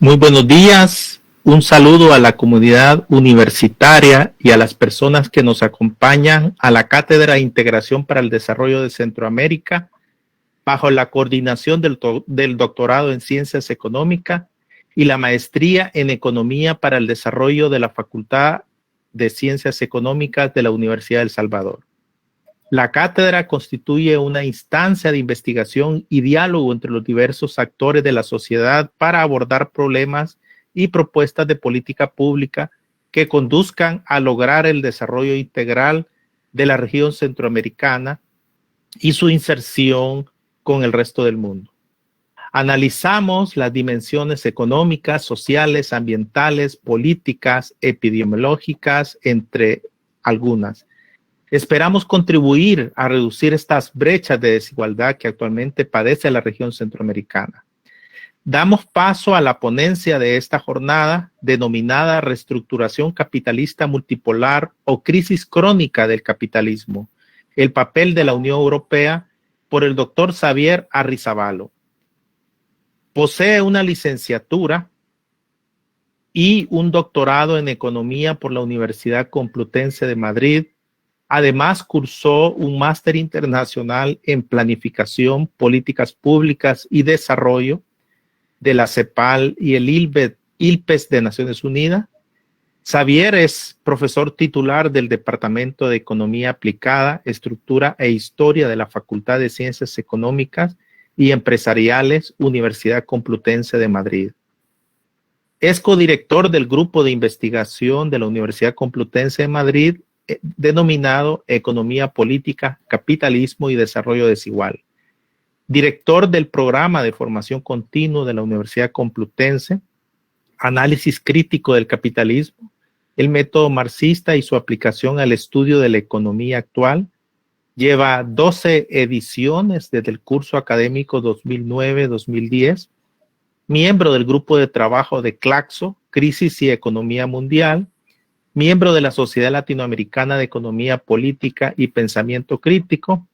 Muy buenos días, un saludo a la comunidad universitaria y a las personas que nos acompañan a la Cátedra de Integración para el Desarrollo de Centroamérica, bajo la coordinación del doctorado en Ciencias Económicas y la maestría en Economía para el Desarrollo de la Facultad de Ciencias Económicas de la Universidad de El Salvador. La cátedra constituye una instancia de investigación y diálogo entre los diversos actores de la sociedad para abordar problemas y propuestas de política pública que conduzcan a lograr el desarrollo integral de la región centroamericana y su inserción con el resto del mundo. Analizamos las dimensiones económicas, sociales, ambientales, políticas, epidemiológicas, entre algunas. Esperamos contribuir a reducir estas brechas de desigualdad que actualmente padece la región centroamericana. Damos paso a la ponencia de esta jornada denominada Reestructuración capitalista multipolar o crisis crónica del capitalismo, el papel de la Unión Europea, por el doctor Xavier Arrizabalo. Posee una licenciatura y un doctorado en Economía por la Universidad Complutense de Madrid. Además, cursó un máster internacional en Planificación, Políticas Públicas y Desarrollo de la CEPAL y el ILPES de Naciones Unidas. Xavier es profesor titular del Departamento de Economía Aplicada, Estructura e Historia de la Facultad de Ciencias Económicas y Empresariales, Universidad Complutense de Madrid. Es codirector del Grupo de Investigación de la Universidad Complutense de Madrid, denominado Economía Política, Capitalismo y Desarrollo Desigual. Director del Programa de Formación Continua de la Universidad Complutense, Análisis Crítico del Capitalismo, el método marxista y su aplicación al estudio de la economía actual. Lleva 12 ediciones desde el curso académico 2009-2010. Miembro del grupo de trabajo de Claxo, Crisis y Economía Mundial. Miembro de la Sociedad Latinoamericana de Economía Política y Pensamiento Crítico.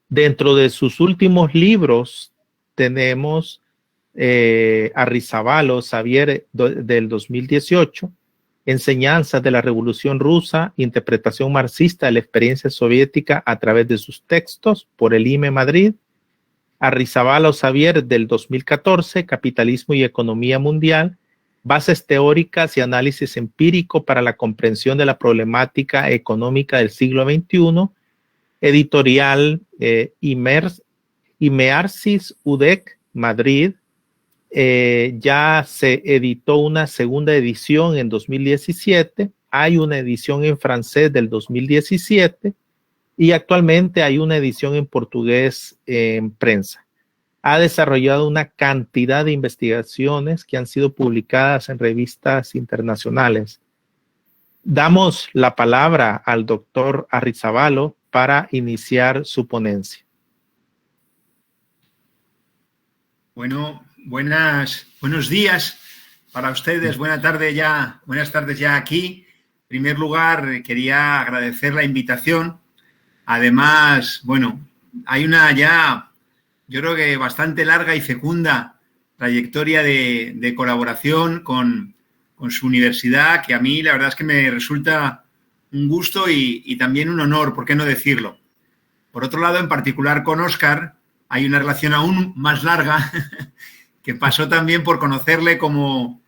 Dentro de sus últimos libros tenemos Arrizabalo, Xavier, del 2018, Enseñanzas de la Revolución Rusa, Interpretación Marxista de la Experiencia Soviética a través de sus textos, por el IME Madrid. Arrizabalo, Xavier, del 2014, Capitalismo y Economía Mundial, Bases teóricas y análisis empírico para la comprensión de la problemática económica del siglo XXI, editorial Imersis UDEC, Madrid. Ya se editó una segunda edición en 2017, hay una edición en francés del 2017 y actualmente hay una edición en portugués en prensa. Ha desarrollado una cantidad de investigaciones que han sido publicadas en revistas internacionales. Damos la palabra al doctor Arrizabalo para iniciar su ponencia. Bueno, buenos días para ustedes, buenas tardes ya aquí. En primer lugar, quería agradecer la invitación. Además, bueno, hay una ya, yo creo que bastante larga y fecunda trayectoria de colaboración con su universidad, que a mí la verdad es que me resulta un gusto y también un honor, ¿por qué no decirlo? Por otro lado, en particular con Óscar, hay una relación aún más larga que pasó también por conocerle como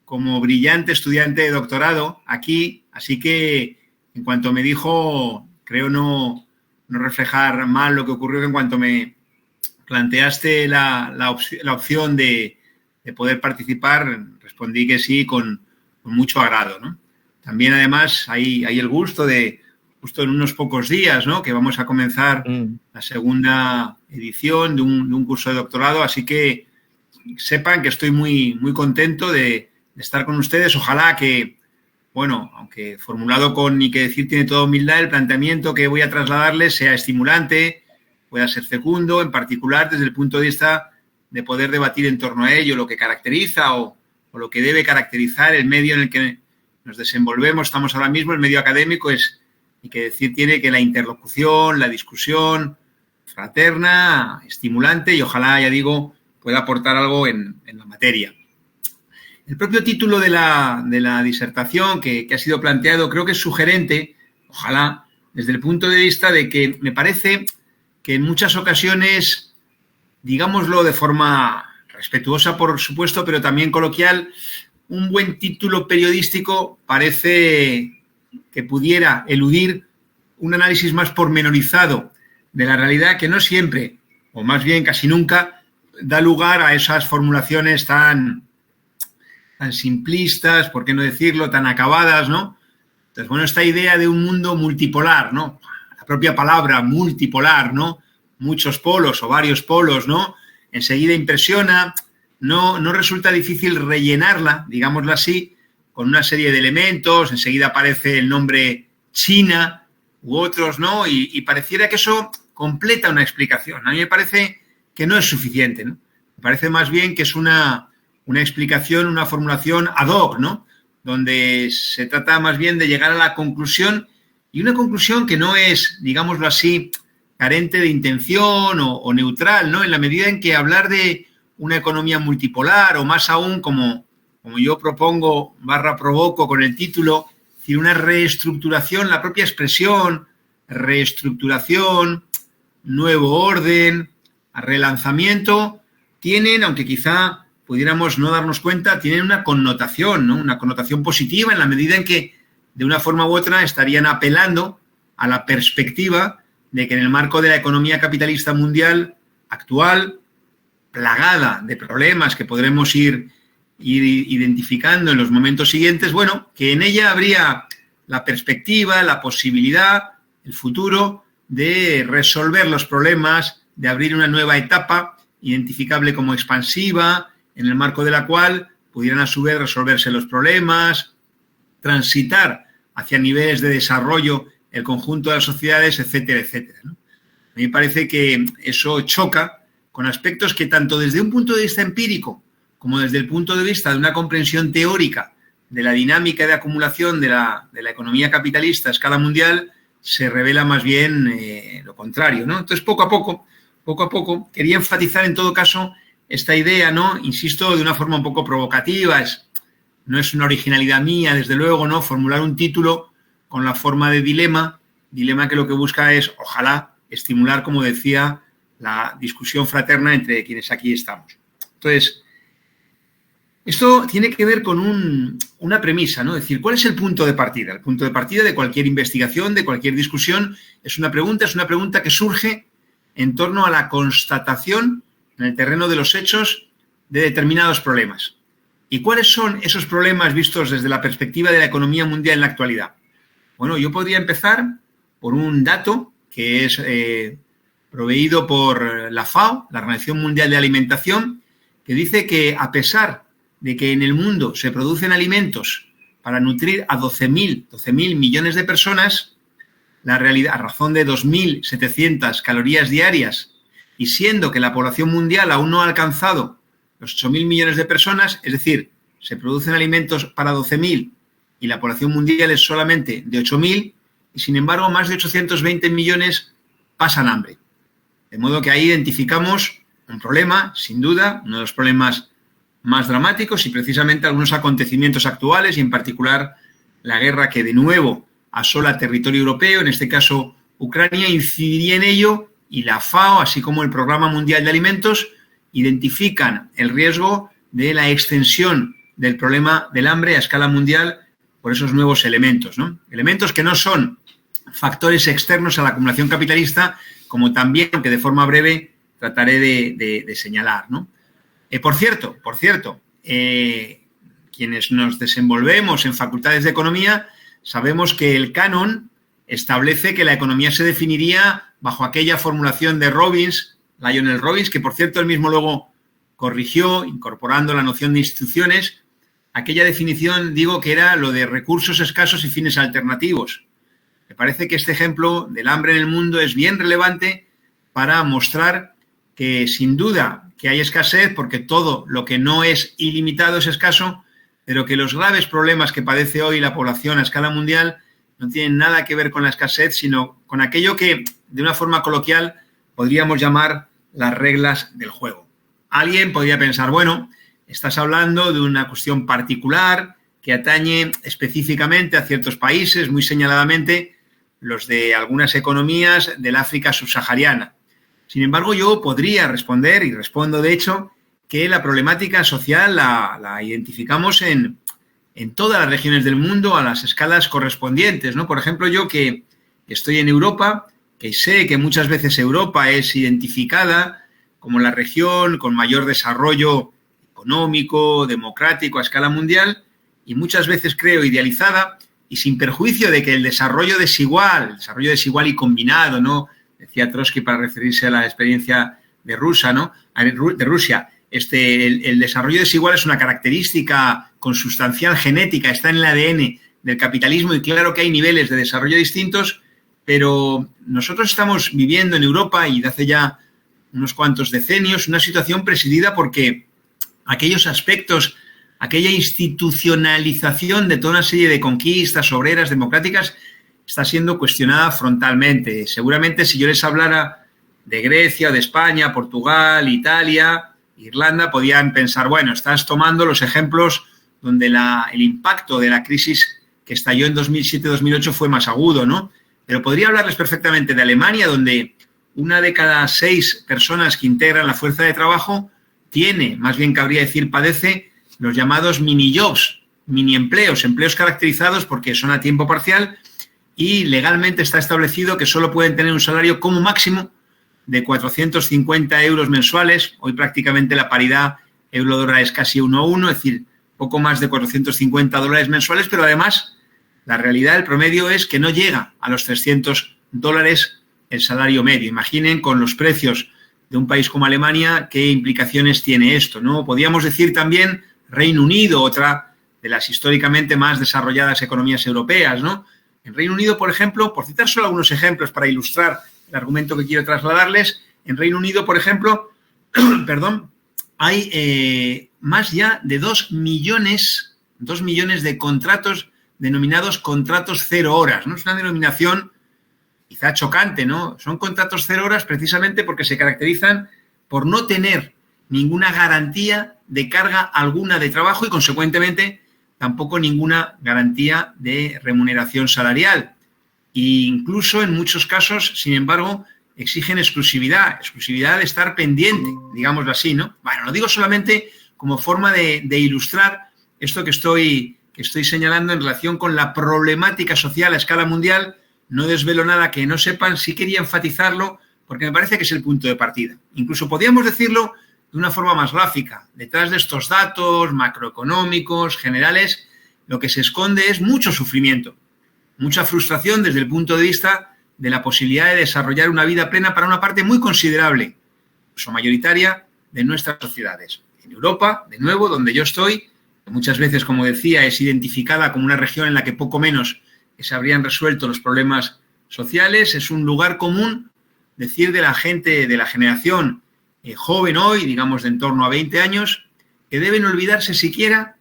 brillante estudiante de doctorado aquí, así que en cuanto me dijo, creo no reflejar mal lo que ocurrió, que en cuanto me planteaste la opción de poder participar, respondí que sí con mucho agrado, ¿no? También, además, hay el gusto de, justo en unos pocos días, ¿no?, que vamos a comenzar la segunda edición de un curso de doctorado, así que sepan que estoy muy contento de estar con ustedes. Ojalá que, bueno, aunque formulado con ni que decir tiene toda humildad, el planteamiento que voy a trasladarles sea estimulante, pueda ser fecundo, en particular desde el punto de vista de poder debatir en torno a ello, lo que caracteriza o lo que debe caracterizar el medio en el que nos desenvolvemos. Estamos ahora mismo, el medio académico es, y que decir tiene, que la interlocución, la discusión fraterna, estimulante y ojalá, ya digo, pueda aportar algo en la materia. El propio título de la disertación que ha sido planteado creo que es sugerente, ojalá, desde el punto de vista de que me parece que en muchas ocasiones, digámoslo de forma respetuosa, por supuesto, pero también coloquial, un buen título periodístico parece que pudiera eludir un análisis más pormenorizado de la realidad que no siempre, o más bien casi nunca, da lugar a esas formulaciones tan simplistas, por qué no decirlo, tan acabadas, ¿no? Entonces, bueno, esta idea de un mundo multipolar, ¿no? La propia palabra multipolar, ¿no? Muchos polos o varios polos, ¿no? Enseguida impresiona, no resulta difícil rellenarla, digámoslo así, con una serie de elementos, enseguida aparece el nombre China u otros, ¿no? Y pareciera que eso completa una explicación. A mí me parece que no es suficiente, ¿no? Me parece más bien que es una explicación, una formulación ad hoc, ¿no? Donde se trata más bien de llegar a la conclusión, y una conclusión que no es, digámoslo así, carente de intención o neutral, ¿no? En la medida en que hablar de una economía multipolar, o más aún, como yo propongo / provoco con el título, es decir, una reestructuración, la propia expresión, reestructuración, nuevo orden, relanzamiento, tienen, aunque quizá pudiéramos no darnos cuenta, tienen una connotación, ¿no? Una connotación positiva en la medida en que, de una forma u otra, estarían apelando a la perspectiva de que en el marco de la economía capitalista mundial actual, plagada de problemas que podremos ir identificando en los momentos siguientes, bueno, que en ella habría la perspectiva, la posibilidad, el futuro de resolver los problemas, de abrir una nueva etapa identificable como expansiva, en el marco de la cual pudieran a su vez resolverse los problemas, transitar hacia niveles de desarrollo el conjunto de las sociedades, etcétera, etcétera, ¿no? A mí me parece que eso choca con aspectos que tanto desde un punto de vista empírico como desde el punto de vista de una comprensión teórica de la dinámica de acumulación de la economía capitalista a escala mundial se revela más bien lo contrario, ¿no? Entonces, poco a poco, quería enfatizar en todo caso esta idea, ¿no? Insisto, de una forma un poco provocativa, no es una originalidad mía, desde luego, ¿no? Formular un título con la forma de dilema que lo que busca es, ojalá, estimular, como decía, la discusión fraterna entre quienes aquí estamos. Entonces, esto tiene que ver con una premisa, ¿no? Es decir, ¿cuál es el punto de partida? El punto de partida de cualquier investigación, de cualquier discusión, es una pregunta que surge en torno a la constatación en el terreno de los hechos de determinados problemas. ¿Y cuáles son esos problemas vistos desde la perspectiva de la economía mundial en la actualidad? Bueno, yo podría empezar por un dato que es proveído por la FAO, la Organización Mundial de Alimentación, que dice que a pesar de que en el mundo se producen alimentos para nutrir a 12.000 millones de personas, la realidad, a razón de 2.700 calorías diarias, y siendo que la población mundial aún no ha alcanzado los 8.000 millones de personas, es decir, se producen alimentos para 12.000 y la población mundial es solamente de 8.000, y sin embargo más de 820 millones pasan hambre. De modo que ahí identificamos un problema, sin duda, uno de los problemas más dramáticos y precisamente algunos acontecimientos actuales y en particular la guerra que de nuevo asola territorio europeo, en este caso Ucrania, incidiría en ello, y la FAO, así como el Programa Mundial de Alimentos, identifican el riesgo de la extensión del problema del hambre a escala mundial por esos nuevos elementos, ¿no? Elementos que no son factores externos a la acumulación capitalista, como también, aunque de forma breve, trataré de señalar, ¿no? Por cierto, quienes nos desenvolvemos en facultades de economía sabemos que el canon establece que la economía se definiría bajo aquella formulación de Robbins, Lionel Robbins, que por cierto él mismo luego corrigió, incorporando la noción de instituciones. Aquella definición, digo, que era lo de recursos escasos y fines alternativos. Me parece que este ejemplo del hambre en el mundo es bien relevante para mostrar que sin duda que hay escasez, porque todo lo que no es ilimitado es escaso, pero que los graves problemas que padece hoy la población a escala mundial no tienen nada que ver con la escasez, sino con aquello que, de una forma coloquial, podríamos llamar las reglas del juego. Alguien podría pensar, bueno, estás hablando de una cuestión particular que atañe específicamente a ciertos países, muy señaladamente los de algunas economías del África subsahariana. Sin embargo, yo podría responder, y respondo de hecho, que la problemática social la identificamos en todas las regiones del mundo a las escalas correspondientes, ¿no? Por ejemplo, yo que estoy en Europa, que sé que muchas veces Europa es identificada como la región con mayor desarrollo económico, democrático a escala mundial, y muchas veces creo idealizada, y sin perjuicio de que el desarrollo desigual y combinado, ¿no? Decía Trotsky para referirse a la experiencia de Rusia, ¿no? De Rusia. El desarrollo desigual es una característica consustancial genética, está en el ADN del capitalismo, y claro que hay niveles de desarrollo distintos, pero nosotros estamos viviendo en Europa, y de hace ya unos cuantos decenios, una situación presidida porque aquellos aspectos, aquella institucionalización de toda una serie de conquistas obreras democráticas está siendo cuestionada frontalmente. Seguramente si yo les hablara de Grecia, de España, Portugal, Italia, Irlanda, podían pensar, bueno, estás tomando los ejemplos donde el impacto de la crisis que estalló en 2007-2008 fue más agudo, ¿no? Pero podría hablarles perfectamente de Alemania, donde 1 de cada 6 personas que integran la fuerza de trabajo tiene, más bien cabría decir, padece los llamados mini-jobs, mini-empleos, empleos caracterizados porque son a tiempo parcial, y legalmente está establecido que solo pueden tener un salario como máximo de 450 euros mensuales. Hoy prácticamente la paridad euro-dólar es casi 1 a 1, es decir, poco más de 450 dólares mensuales, pero además la realidad, el promedio es que no llega a los 300 dólares el salario medio. Imaginen con los precios de un país como Alemania qué implicaciones tiene esto, ¿no? Podríamos decir también Reino Unido, otra de las históricamente más desarrolladas economías europeas, ¿no? En Reino Unido, por ejemplo, por citar solo algunos ejemplos para ilustrar el argumento que quiero trasladarles, en Reino Unido, por ejemplo, hay más ya de 2 millones de contratos denominados contratos 0 horas, ¿no? Es una denominación quizá chocante, ¿no? Son contratos 0 horas precisamente porque se caracterizan por no tener ninguna garantía de carga alguna de trabajo y, consecuentemente, tampoco ninguna garantía de remuneración salarial. E incluso, en muchos casos, sin embargo, exigen exclusividad de estar pendiente, digámoslo así, ¿no? Bueno, lo digo solamente como forma de ilustrar esto que estoy señalando en relación con la problemática social a escala mundial. No desvelo nada que no sepan, sí quería enfatizarlo porque me parece que es el punto de partida. Incluso podríamos decirlo de una forma más gráfica. Detrás de estos datos macroeconómicos, generales, lo que se esconde es mucho sufrimiento, mucha frustración desde el punto de vista de la posibilidad de desarrollar una vida plena para una parte muy considerable, incluso mayoritaria, de nuestras sociedades. En Europa, de nuevo, donde yo estoy, que muchas veces, como decía, es identificada como una región en la que poco menos que se habrían resuelto los problemas sociales, es un lugar común decir de la gente de la generación joven hoy, digamos de en torno a 20 años, que deben olvidarse siquiera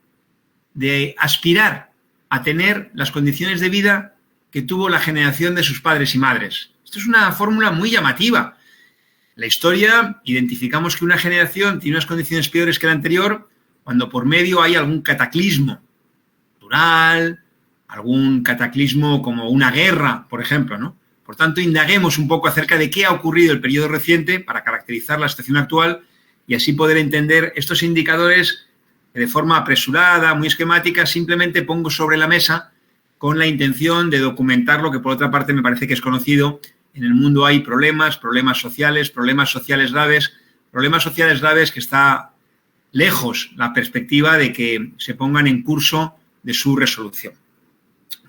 de aspirar a tener las condiciones de vida que tuvo la generación de sus padres y madres. Esto es una fórmula muy llamativa. En la historia identificamos que una generación tiene unas condiciones peores que la anterior cuando por medio hay algún cataclismo natural, algún cataclismo como una guerra, por ejemplo, ¿no? Por tanto, indaguemos un poco acerca de qué ha ocurrido en el periodo reciente para caracterizar la situación actual y así poder entender estos indicadores que de forma apresurada, muy esquemática, simplemente pongo sobre la mesa con la intención de documentar lo que, por otra parte, me parece que es conocido. En el mundo hay problemas sociales graves que está lejos la perspectiva de que se pongan en curso de su resolución.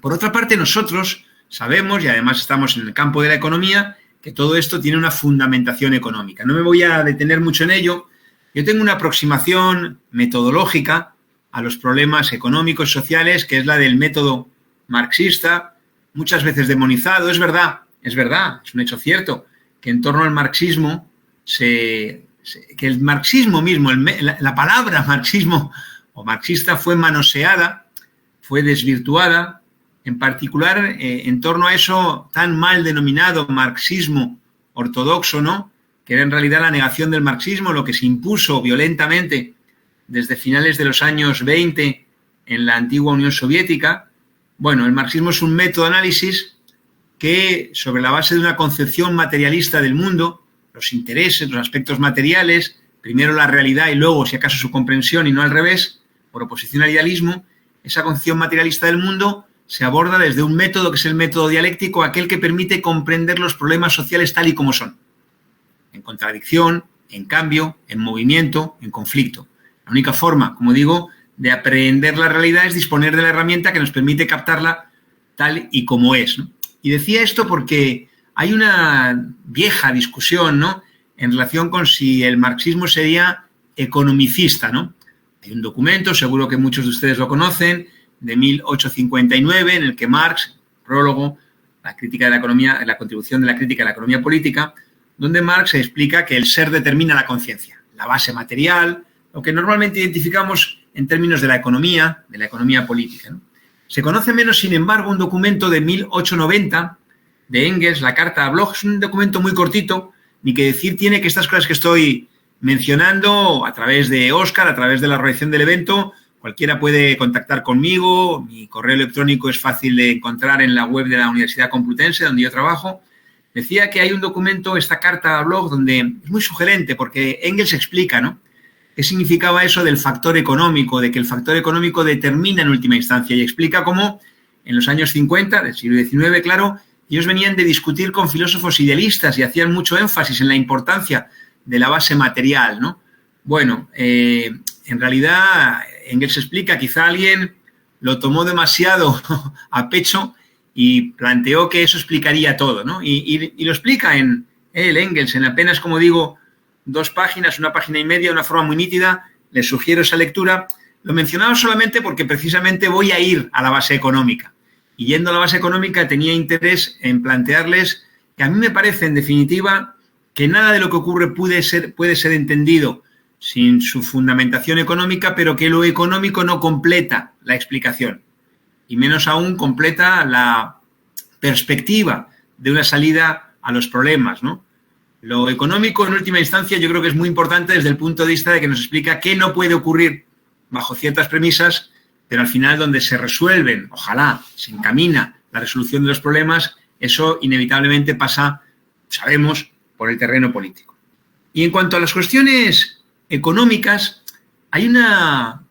Por otra parte, nosotros sabemos, y además estamos en el campo de la economía, que todo esto tiene una fundamentación económica. No me voy a detener mucho en ello. Yo tengo una aproximación metodológica a los problemas económicos y sociales, que es la del método marxista, muchas veces demonizado. Es verdad, es un hecho cierto, que en torno al marxismo, que el marxismo mismo, la palabra marxismo o marxista fue manoseada, fue desvirtuada, en particular en torno a eso tan mal denominado marxismo ortodoxo, ¿no? Que era en realidad la negación del marxismo, lo que se impuso violentamente desde finales de los años 20 en la antigua Unión Soviética. Bueno, el marxismo es un método de análisis que, sobre la base de una concepción materialista del mundo, los intereses, los aspectos materiales, primero la realidad y luego, si acaso, su comprensión y no al revés, por oposición al idealismo, esa concepción materialista del mundo se aborda desde un método que es el método dialéctico, aquel que permite comprender los problemas sociales tal y como son, en contradicción, en cambio, en movimiento, en conflicto. La única forma, como digo, de aprehender la realidad es disponer de la herramienta que nos permite captarla tal y como es, ¿no? Y decía esto porque hay una vieja discusión, ¿no?, en relación con si el marxismo sería economicista, ¿no? Hay un documento, seguro que muchos de ustedes lo conocen, de 1859, en el que Marx, prólogo, la crítica de la economía, la contribución de la crítica a la economía política, donde Marx explica que el ser determina la conciencia, la base material, lo que normalmente identificamos en términos de la economía política, ¿no? Se conoce menos, sin embargo, un documento de 1890 de Engels, la Carta a Bloch. Es un documento muy cortito, ni que decir tiene que estas cosas que estoy mencionando a través de Óscar, a través de la organización del evento, cualquiera puede contactar conmigo. Mi correo electrónico es fácil de encontrar en la web de la Universidad Complutense, donde yo trabajo. Decía que hay un documento, esta Carta a Bloch, donde es muy sugerente porque Engels explica, ¿no?, qué significaba eso del factor económico, de que el factor económico determina en última instancia, y explica cómo en los años 50 del siglo XIX, claro, ellos venían de discutir con filósofos idealistas y hacían mucho énfasis en la importancia de la base material, ¿no? Bueno, en realidad Engels explica, quizá alguien lo tomó demasiado a pecho y planteó que eso explicaría todo, ¿no? Y lo explica en Engels, en apenas, como digo, 2 páginas, 1 página y media, de una forma muy nítida. Les sugiero esa lectura. Lo mencionaba solamente porque precisamente voy a ir a la base económica. Y yendo a la base económica tenía interés en plantearles que a mí me parece, en definitiva, que nada de lo que ocurre puede ser entendido sin su fundamentación económica, pero que lo económico no completa la explicación. Y menos aún completa la perspectiva de una salida a los problemas, ¿no? Lo económico, en última instancia, yo creo que es muy importante desde el punto de vista de que nos explica qué no puede ocurrir bajo ciertas premisas, pero al final donde se resuelven, ojalá, se encamina la resolución de los problemas, eso inevitablemente pasa, sabemos, por el terreno político. Y en cuanto a las cuestiones económicas, hay una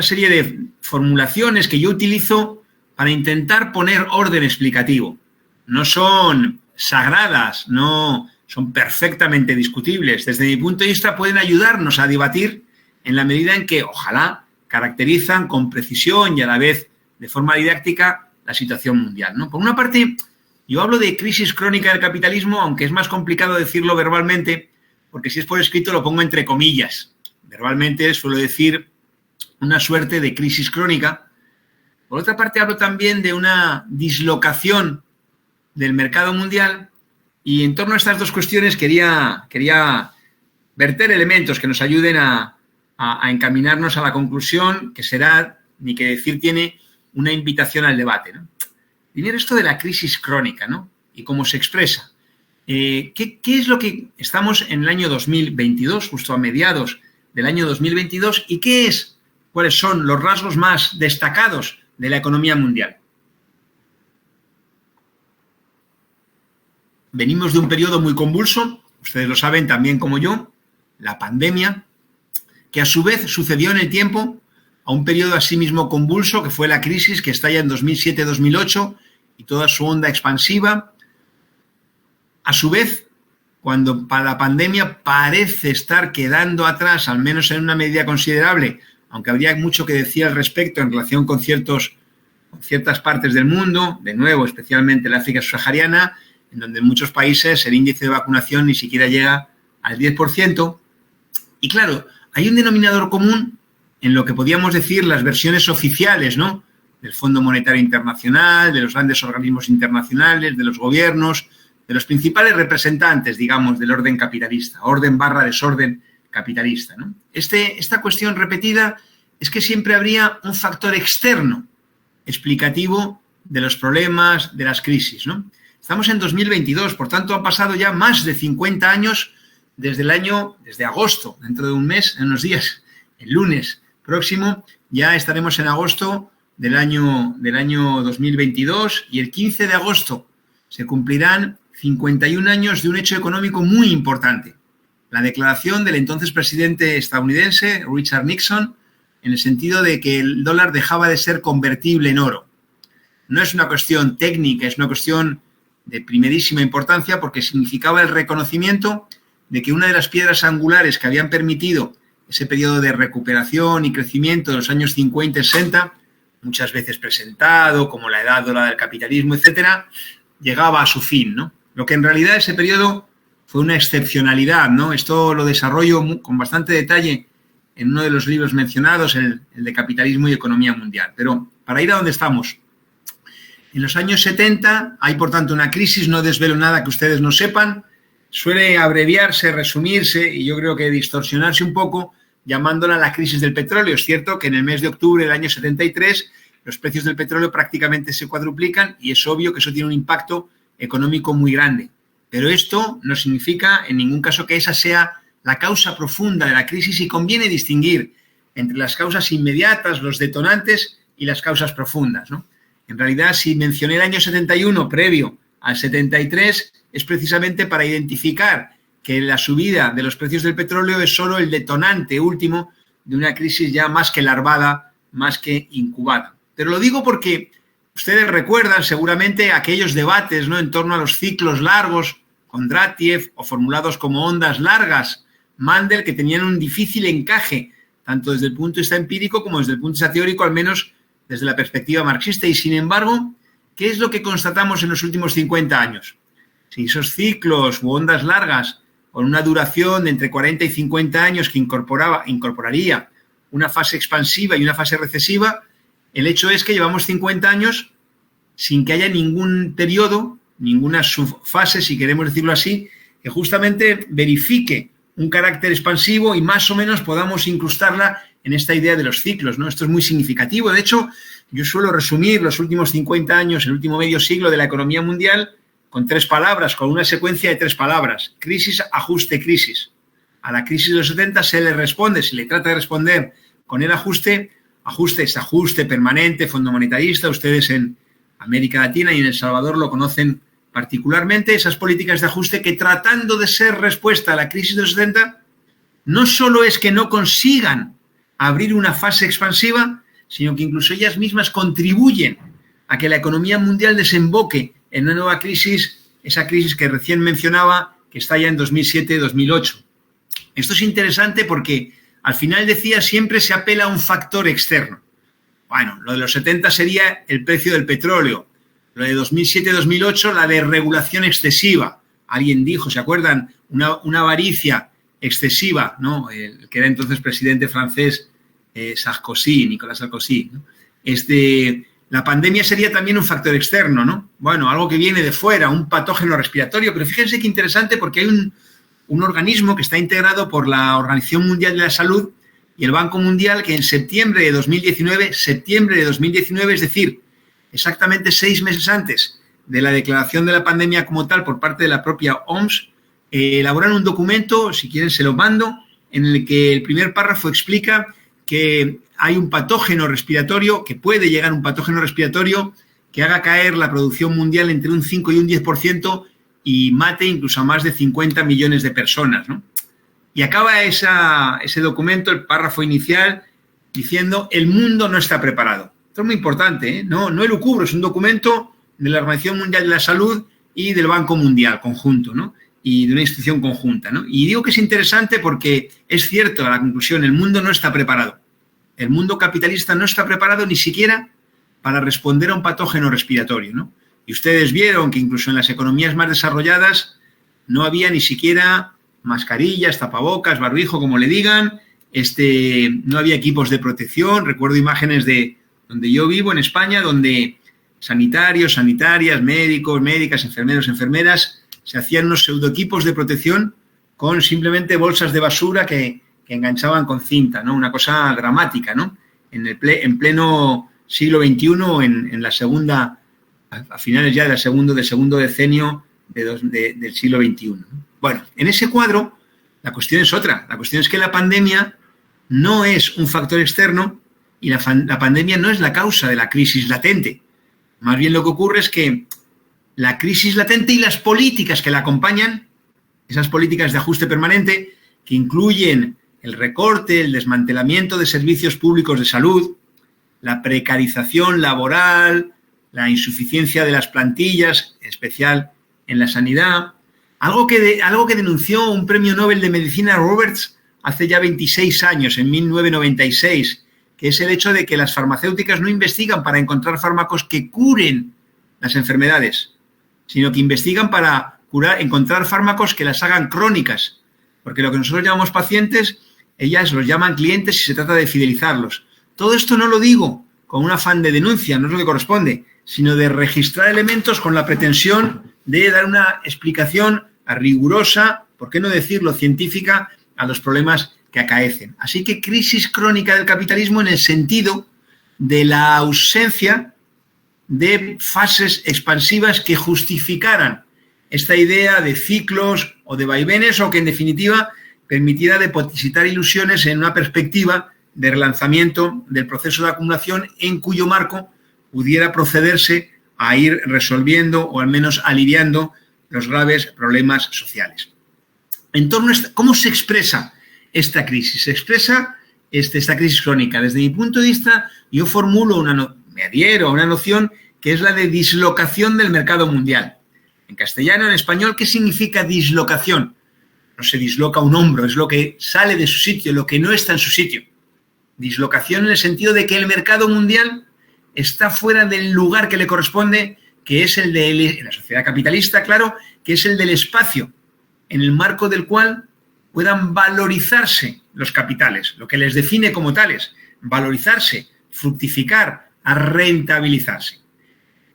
serie de formulaciones que yo utilizo para intentar poner orden explicativo. No son sagradas, no son perfectamente discutibles. Desde mi punto de vista pueden ayudarnos a debatir en la medida en que, ojalá, caracterizan con precisión y a la vez de forma didáctica la situación mundial, ¿no? Por una parte, yo hablo de crisis crónica del capitalismo, aunque es más complicado decirlo verbalmente, porque si es por escrito lo pongo entre comillas. Verbalmente suelo decir una suerte de crisis crónica. Por otra parte, hablo también de una dislocación del mercado mundial. Y en torno a estas dos cuestiones quería verter elementos que nos ayuden a encaminarnos a la conclusión, que será, ni que decir tiene, una invitación al debate, ¿no? Primero, esto de la crisis crónica, ¿no?, y cómo se expresa. ¿Qué es lo que estamos en el año 2022, justo a mediados del año 2022, y cuáles son los rasgos más destacados de la economía mundial? Venimos de un periodo muy convulso, ustedes lo saben también como yo, la pandemia, que a su vez sucedió en el tiempo a un periodo asimismo convulso, que fue la crisis que estalla en 2007-2008 y toda su onda expansiva. A su vez, cuando para la pandemia parece estar quedando atrás, al menos en una medida considerable, aunque habría mucho que decir al respecto en relación con ciertas partes del mundo, de nuevo, especialmente la África subsahariana, en donde en muchos países el índice de vacunación ni siquiera llega al 10%. Y claro, hay un denominador común en lo que podríamos decir las versiones oficiales, ¿no?, del Fondo Monetario Internacional, de los grandes organismos internacionales, de los gobiernos, de los principales representantes, digamos, del orden capitalista, orden/desorden capitalista, ¿no? Esta cuestión repetida es que siempre habría un factor externo explicativo de los problemas, de las crisis, ¿no? Estamos en 2022, por tanto, han pasado ya más de 50 años desde agosto, dentro de un mes, en unos días, el lunes próximo, ya estaremos en agosto del año 2022 y el 15 de agosto se cumplirán 51 años de un hecho económico muy importante, la declaración del entonces presidente estadounidense Richard Nixon, en el sentido de que el dólar dejaba de ser convertible en oro. No es una cuestión técnica, es una cuestión de primerísima importancia porque significaba el reconocimiento de que una de las piedras angulares que habían permitido ese periodo de recuperación y crecimiento de los años 50 y 60, muchas veces presentado como la edad dorada del capitalismo, etcétera, llegaba a su fin, ¿no? Lo que en realidad ese periodo fue una excepcionalidad, ¿no? Esto lo desarrollo con bastante detalle en uno de los libros mencionados, el de Capitalismo y Economía Mundial. Pero para ir a donde estamos, en los años 70 hay, por tanto, una crisis, no desvelo nada que ustedes no sepan, suele abreviarse, resumirse y yo creo que distorsionarse un poco llamándola la crisis del petróleo. Es cierto que en el mes de octubre del año 73 los precios del petróleo prácticamente se cuadruplican y es obvio que eso tiene un impacto económico muy grande. Pero esto no significa en ningún caso que esa sea la causa profunda de la crisis y conviene distinguir entre las causas inmediatas, los detonantes y las causas profundas, ¿no? En realidad, si mencioné el año 71 previo al 73, es precisamente para identificar que la subida de los precios del petróleo es solo el detonante último de una crisis ya más que larvada, más que incubada. Pero lo digo porque ustedes recuerdan seguramente aquellos debates, ¿no?, en torno a los ciclos largos, Kondratiev, o formulados como ondas largas, Mandel, que tenían un difícil encaje, tanto desde el punto de vista empírico como desde el punto de vista teórico, al menos desde la perspectiva marxista. Y, sin embargo, ¿qué es lo que constatamos en los últimos 50 años? Si esos ciclos u ondas largas con una duración de entre 40 y 50 años que incorporaría una fase expansiva y una fase recesiva, el hecho es que llevamos 50 años sin que haya ningún periodo, ninguna subfase, si queremos decirlo así, que justamente verifique un carácter expansivo y más o menos podamos incrustarla en esta idea de los ciclos, ¿no? Esto es muy significativo. De hecho, yo suelo resumir los últimos 50 años, el último medio siglo de la economía mundial con 3 palabras, con una secuencia de 3 palabras: crisis, ajuste, crisis. A la crisis de los 70 se le responde, se le trata de responder con el ajuste es ajuste permanente, fondo monetarista. Ustedes en América Latina y en El Salvador lo conocen particularmente, esas políticas de ajuste que, tratando de ser respuesta a la crisis de los 70, no solo es que no consigan abrir una fase expansiva, sino que incluso ellas mismas contribuyen a que la economía mundial desemboque en una nueva crisis, esa crisis que recién mencionaba, que está ya en 2007-2008. Esto es interesante porque al final, decía, siempre se apela a un factor externo. Bueno, lo de los 70 sería el precio del petróleo. Lo de 2007-2008, la desregulación excesiva. Alguien dijo, ¿se acuerdan? Una avaricia excesiva, ¿no? El que era entonces presidente francés, Nicolas Sarkozy, ¿no? La pandemia sería también un factor externo, ¿no? Bueno, algo que viene de fuera, un patógeno respiratorio. Pero fíjense qué interesante, porque hay un organismo que está integrado por la Organización Mundial de la Salud y el Banco Mundial, que en septiembre de 2019, es decir, exactamente 6 meses antes de la declaración de la pandemia como tal por parte de la propia OMS, elaboraron un documento, si quieren se lo mando, en el que el primer párrafo explica que hay un patógeno respiratorio, que puede llegar un patógeno respiratorio que haga caer la producción mundial entre un 5 y un 10% y mate incluso a más de 50 millones de personas, ¿no? Y acaba ese documento, el párrafo inicial, diciendo: el mundo no está preparado. Esto es muy importante, ¿eh? No elucubro, es un documento de la Organización Mundial de la Salud y del Banco Mundial conjunto, ¿no? Y de una institución conjunta, ¿no? Y digo que es interesante porque es cierto la conclusión: el mundo no está preparado. El mundo capitalista no está preparado ni siquiera para responder a un patógeno respiratorio, ¿no? Y ustedes vieron que incluso en las economías más desarrolladas no había ni siquiera mascarillas, tapabocas, barbijo, como le digan, no había equipos de protección. Recuerdo imágenes de donde yo vivo, en España, donde sanitarios, sanitarias, médicos, médicas, enfermeros, enfermeras, se hacían unos pseudoequipos de protección con simplemente bolsas de basura que enganchaban con cinta, ¿no? Una cosa dramática, ¿no? En pleno siglo XXI, en la segunda, a finales ya del segundo decenio del siglo XXI. Bueno, en ese cuadro la cuestión es otra. La cuestión es que la pandemia no es un factor externo y la pandemia no es la causa de la crisis latente. Más bien lo que ocurre es que la crisis latente y las políticas que la acompañan, esas políticas de ajuste permanente, que incluyen el recorte, el desmantelamiento de servicios públicos de salud, la precarización laboral, la insuficiencia de las plantillas, en especial en la sanidad, algo que denunció un premio Nobel de Medicina Roberts hace ya 26 años, en 1996, que es el hecho de que las farmacéuticas no investigan para encontrar fármacos que curen las enfermedades, sino que investigan para encontrar fármacos que las hagan crónicas, porque lo que nosotros llamamos pacientes, ellas los llaman clientes y se trata de fidelizarlos. Todo esto no lo digo con un afán de denuncia, no es lo que corresponde, sino de registrar elementos con la pretensión de dar una explicación rigurosa, por qué no decirlo, científica, a los problemas que acaecen. Así que crisis crónica del capitalismo en el sentido de la ausencia de fases expansivas que justificaran esta idea de ciclos o de vaivenes o que, en definitiva, permitiera depositar ilusiones en una perspectiva de relanzamiento del proceso de acumulación en cuyo marco pudiera procederse a ir resolviendo o al menos aliviando los graves problemas sociales. En torno a ¿cómo se expresa esta crisis? Se expresa esta crisis crónica. Desde mi punto de vista, yo formulo me adhiero a una noción que es la de dislocación del mercado mundial. En castellano, en español, ¿qué significa dislocación? No se disloca un hombro, es lo que sale de su sitio, lo que no está en su sitio. Dislocación en el sentido de que el mercado mundial está fuera del lugar que le corresponde, que es el de la sociedad capitalista, claro, que es el del espacio, en el marco del cual puedan valorizarse los capitales, lo que les define como tales, valorizarse, fructificar, a rentabilizarse.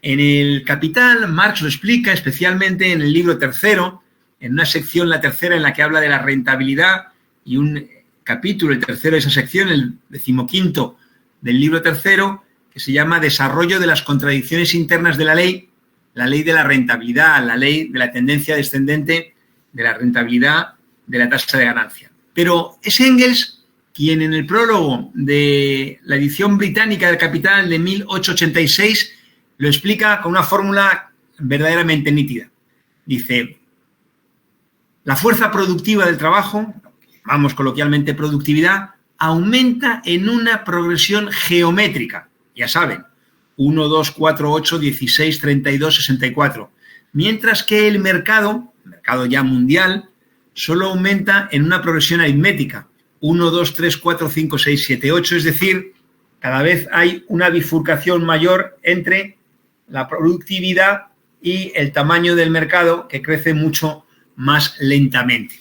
En el Capital, Marx lo explica especialmente en el libro tercero, en una sección, la tercera, en la que habla de la rentabilidad, y un capítulo, el tercero de esa sección, el 15º del libro tercero, que se llama Desarrollo de las contradicciones internas de la ley de la rentabilidad, la ley de la tendencia descendente de la rentabilidad de la tasa de ganancia. Pero es Engels quien en el prólogo de la edición británica del Capital de 1886 lo explica con una fórmula verdaderamente nítida. Dice, la fuerza productiva del trabajo, llamamos coloquialmente productividad, aumenta en una progresión geométrica. Ya saben, 1, 2, 4, 8, 16, 32, 64. Mientras que el mercado ya mundial, solo aumenta en una progresión aritmética. 1, 2, 3, 4, 5, 6, 7, 8. Es decir, cada vez hay una bifurcación mayor entre la productividad y el tamaño del mercado, que crece mucho más lentamente.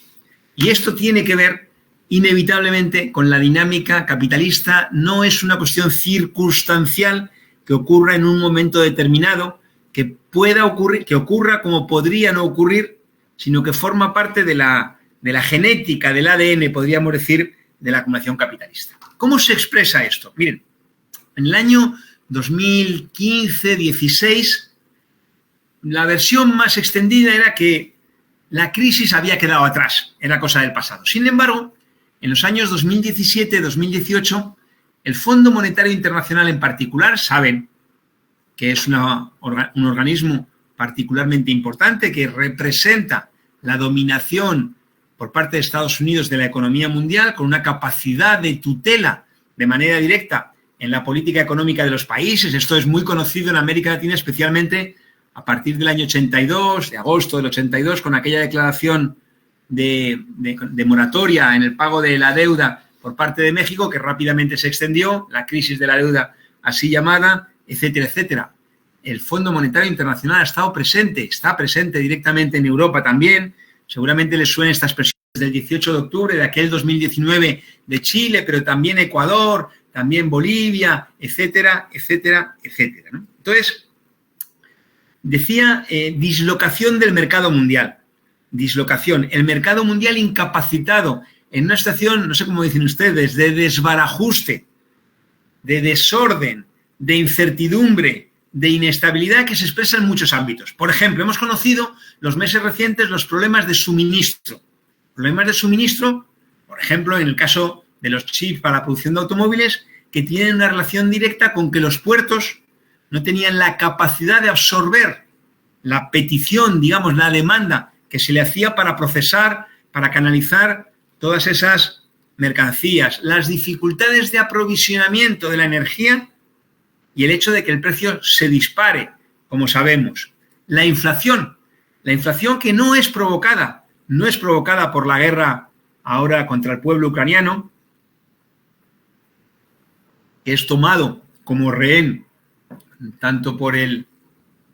Y esto tiene que ver inevitablemente con la dinámica capitalista. No es una cuestión circunstancial que ocurra en un momento determinado, que pueda ocurrir, que ocurra como podría no ocurrir, sino que forma parte de la genética, del ADN, podríamos decir, de la acumulación capitalista. ¿Cómo se expresa esto? Miren, en el año 2015-16, la versión más extendida era que la crisis había quedado atrás, era cosa del pasado. Sin embargo, en los años 2017-2018, el Fondo Monetario Internacional en particular, saben que es un organismo particularmente importante que representa la dominación por parte de Estados Unidos de la economía mundial, con una capacidad de tutela de manera directa en la política económica de los países. Esto es muy conocido en América Latina, especialmente a partir del año 82, de agosto del 82, con aquella declaración de moratoria en el pago de la deuda por parte de México, que rápidamente se extendió, la crisis de la deuda así llamada, etcétera, etcétera. El Fondo Monetario Internacional ha estado presente, está presente directamente en Europa también. Seguramente les suenen estas expresiones del 18 de octubre de aquel 2019 de Chile, pero también Ecuador, también Bolivia, etcétera, etcétera, etcétera, ¿no? Entonces, decía dislocación del mercado mundial. Dislocación. El mercado mundial incapacitado en una situación, no sé cómo dicen ustedes, de desbarajuste, de desorden, de incertidumbre, de inestabilidad que se expresa en muchos ámbitos. Por ejemplo, hemos conocido los meses recientes los problemas de suministro. Problemas de suministro, por ejemplo, en el caso de los chips para la producción de automóviles, que tienen una relación directa con que los puertos no tenían la capacidad de absorber la petición, digamos, la demanda que se le hacía para procesar, para canalizar todas esas mercancías, las dificultades de aprovisionamiento de la energía y el hecho de que el precio se dispare, como sabemos. La inflación que no es provocada por la guerra ahora contra el pueblo ucraniano, que es tomado como rehén tanto por el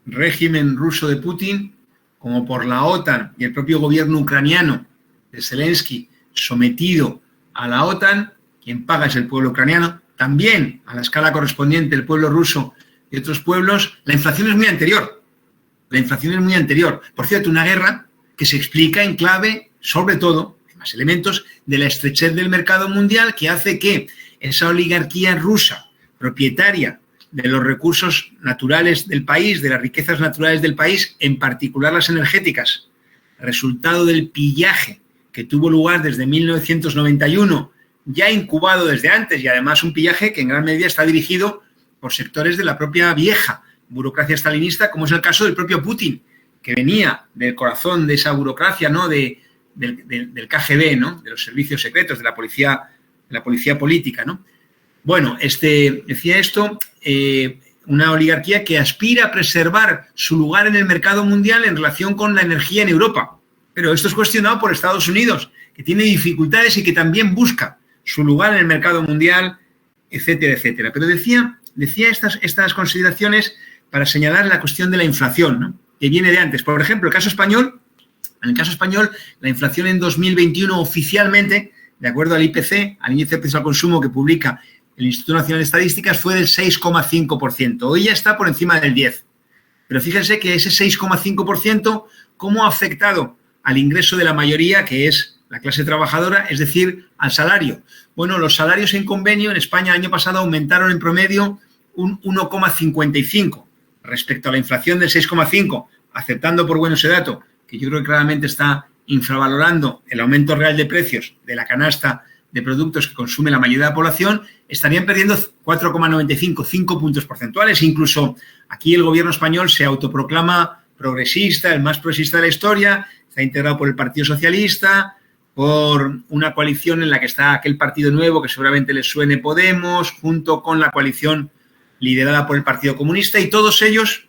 régimen ruso de Putin como por la OTAN y el propio gobierno ucraniano de Zelensky sometido a la OTAN. Quien paga es el pueblo ucraniano, también a la escala correspondiente el pueblo ruso y otros pueblos. La inflación es muy anterior. Por cierto, una guerra que se explica en clave, sobre todo, hay más elementos, de la estrechez del mercado mundial, que hace que esa oligarquía rusa, propietaria de los recursos naturales del país, de las riquezas naturales del país, en particular las energéticas, resultado del pillaje que tuvo lugar desde 1991, ya incubado desde antes, y además un pillaje que en gran medida está dirigido por sectores de la propia vieja burocracia stalinista, como es el caso del propio Putin, que venía del corazón de esa burocracia, ¿no?, del KGB, ¿no?, de los servicios secretos, de la policía política, ¿no? Bueno, decía esto, una oligarquía que aspira a preservar su lugar en el mercado mundial en relación con la energía en Europa. Pero esto es cuestionado por Estados Unidos, que tiene dificultades y que también busca su lugar en el mercado mundial, etcétera, etcétera. Pero decía estas consideraciones para señalar la cuestión de la inflación, ¿no?, que viene de antes. Por ejemplo, en el caso español, la inflación en 2021 oficialmente, de acuerdo al IPC, al índice de precios al consumo que publica el Instituto Nacional de Estadísticas, fue del 6,5%. Hoy ya está por encima del 10%. Pero fíjense que ese 6,5%, ¿cómo ha afectado al ingreso de la mayoría, que es la clase trabajadora, es decir, al salario? Bueno, los salarios en convenio en España el año pasado aumentaron en promedio un 1,55 respecto a la inflación del 6,5, aceptando por bueno ese dato, que yo creo que claramente está infravalorando el aumento real de precios de la canasta de productos que consume la mayoría de la población, estarían perdiendo 4,95, 5 puntos porcentuales. Incluso aquí el gobierno español se autoproclama progresista, el más progresista de la historia, está integrado por el Partido Socialista, por una coalición en la que está aquel partido nuevo que seguramente les suene, Podemos, junto con la coalición liderada por el Partido Comunista, y todos ellos